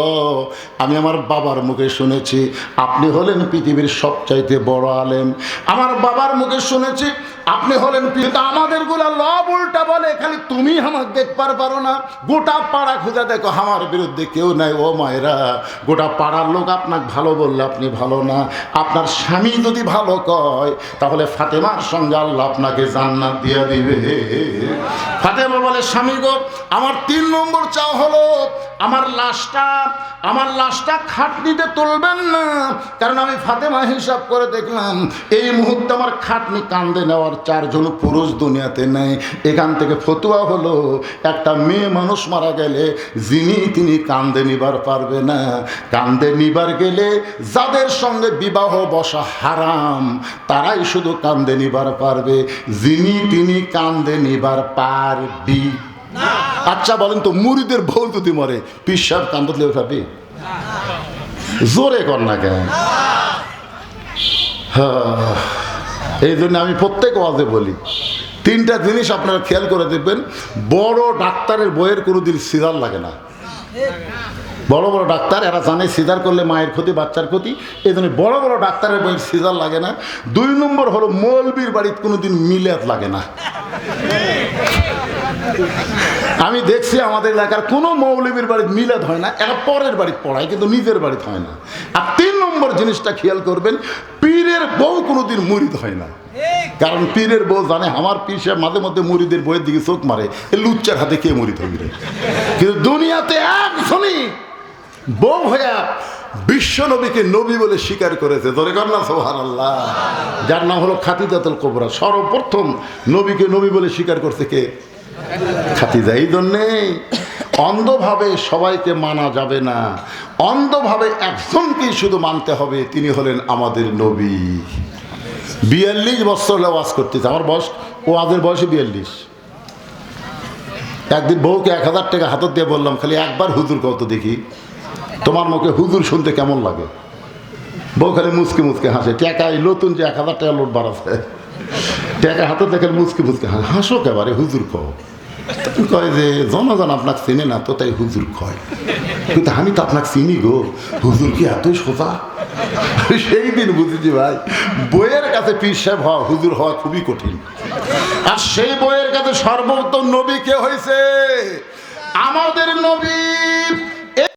আমি আমার বাবার মুখে শুনেছি আপনি হলেন পৃথিবীর সবচাইতে বড় আলেম, আমার বাবার মুখে শুনেছি আপনি হলেন, আমাদের গুলা লব উল্টা বলে, খালি তুমি আমাকে দেখবার পারো না, গোটা পাড়া খুঁজে দেখো আমার বিরুদ্ধে কেউ নাই। ও মায়েরা, গোটা পাড়ার লোক আপনাকে ভালো বললে আপনি ভালো না, আপনার স্বামী যদি ভালো কয় তাহলে ফাতেমার সঙ্গে আল্লাহ আপনাকে জান্নাত দিয়ে দিবে। ফাতেমা বলে, স্বামী গো আমার 3 নম্বর চাও হলো আমার লাশটা খাটনিতে তুলবেন না, কারণ আমি ফাতেমা হিসাব করে দেখলাম এই মুহূর্তে আমার খাটনি কান্দে নেওয়ার 4 জন পুরুষ দুনিয়াতে নেই। এখান থেকে ফতুয়া হলো একটা মেয়ে মানুষ মারা গেলে তিনি কান্দে নিবার পারবে না, কান্দে নিবার গেলে যাদের সঙ্গে বিবাহ বসা হারাম তারাই শুধু কান্দে নিবার পারবে, তিনি কান্দে নিবার পারবি। আচ্ছা বলেন তো, মুরিদের বউ যদি মরে পীর সাহেব কান্দলে উঠাবি? জোরে কর না কেন? এই জন্য আমি প্রত্যেক ওয়াজে বলি 3টা জিনিস আপনারা খেয়াল করে দেখবেন। বড় ডাক্তারের বইয়ের কোনোদিন সিজার লাগে না। বড় বড় ডাক্তার এরা জানে সিজার করলে মায়ের ক্ষতি, বাচ্চার ক্ষতি, এই জন্য বড় বড় ডাক্তারের বইয়ের সিজার লাগে না। 2 নম্বর হলো মৌলবীর বাড়িতে কোনোদিন মিলাদ লাগে না। আমি দেখছি আমাদের এলাকার কোনো মৌলবীর বাড়িতে মিলাদ হয় না, এরা পরের বাড়িতে পড়ায় কিন্তু নিজের বাড়িতে হয় না। আর 3 নম্বর জিনিসটা খেয়াল করবেন, পীরের বউ কোনোদিন মুরিদ হয় না, কারণ পীরের বউ জানে আমার পীর সাহেব মাঝে মধ্যে মুরিদের বইয়ের দিকে চোখ মারে, এ লুচ্চার হাতে কে মুরিদ হবে। কিন্তু দুনিয়াতে একজনই বউ হইয়া বিশ্ব নবীকে নবী বলে স্বীকার করেছে, ধরে কর না সুবহানাল্লাহ, যার নাম হলো খাদিজাতুল কুবরা। সর্বপ্রথম নবীকে নবী বলে স্বীকার করছে কে? খাদিজা। এই জন্যে অন্ধভাবে সবাইকে মানা যাবে না, অন্ধভাবে একজনকেই শুধু মানতে হবে, তিনি হলেন আমাদের নবী। 42 বছর ওয়াজ করতেছে, আমার বয়স ওয়াজের বয়সে 42। একদিন বউকে 1000 টাকা হাতত দিয়ে বললাম, খালি একবার হুজুর কত দেখি, তোমার মুখে হুজুর শুনতে কেমন লাগে? বউ খালি মুচকে মুচকে হাসে, টাকা এই নতুন যে 1000 টাকা লোট বাড়াচ্ছে, টাকা হাতে দেখেন মুচকে মুচকে হাসো কেবারে হুজুর কও কয় যে জনগণ আপনাকে চেনে না তো তাই হুজুর কয়, কিন্তু আমি তো আপনাকে চিনি গো, হুজুর কি এতই সোজা? সেই দিন বুঝেছি ভাই বইয়ের কাছে পীর সাহেব হওয়া হুজুর হওয়া খুবই কঠিন। আর সেই বইয়ের কাছে সর্বোত্তম নবী কে হয়েছে? আমাদের নবী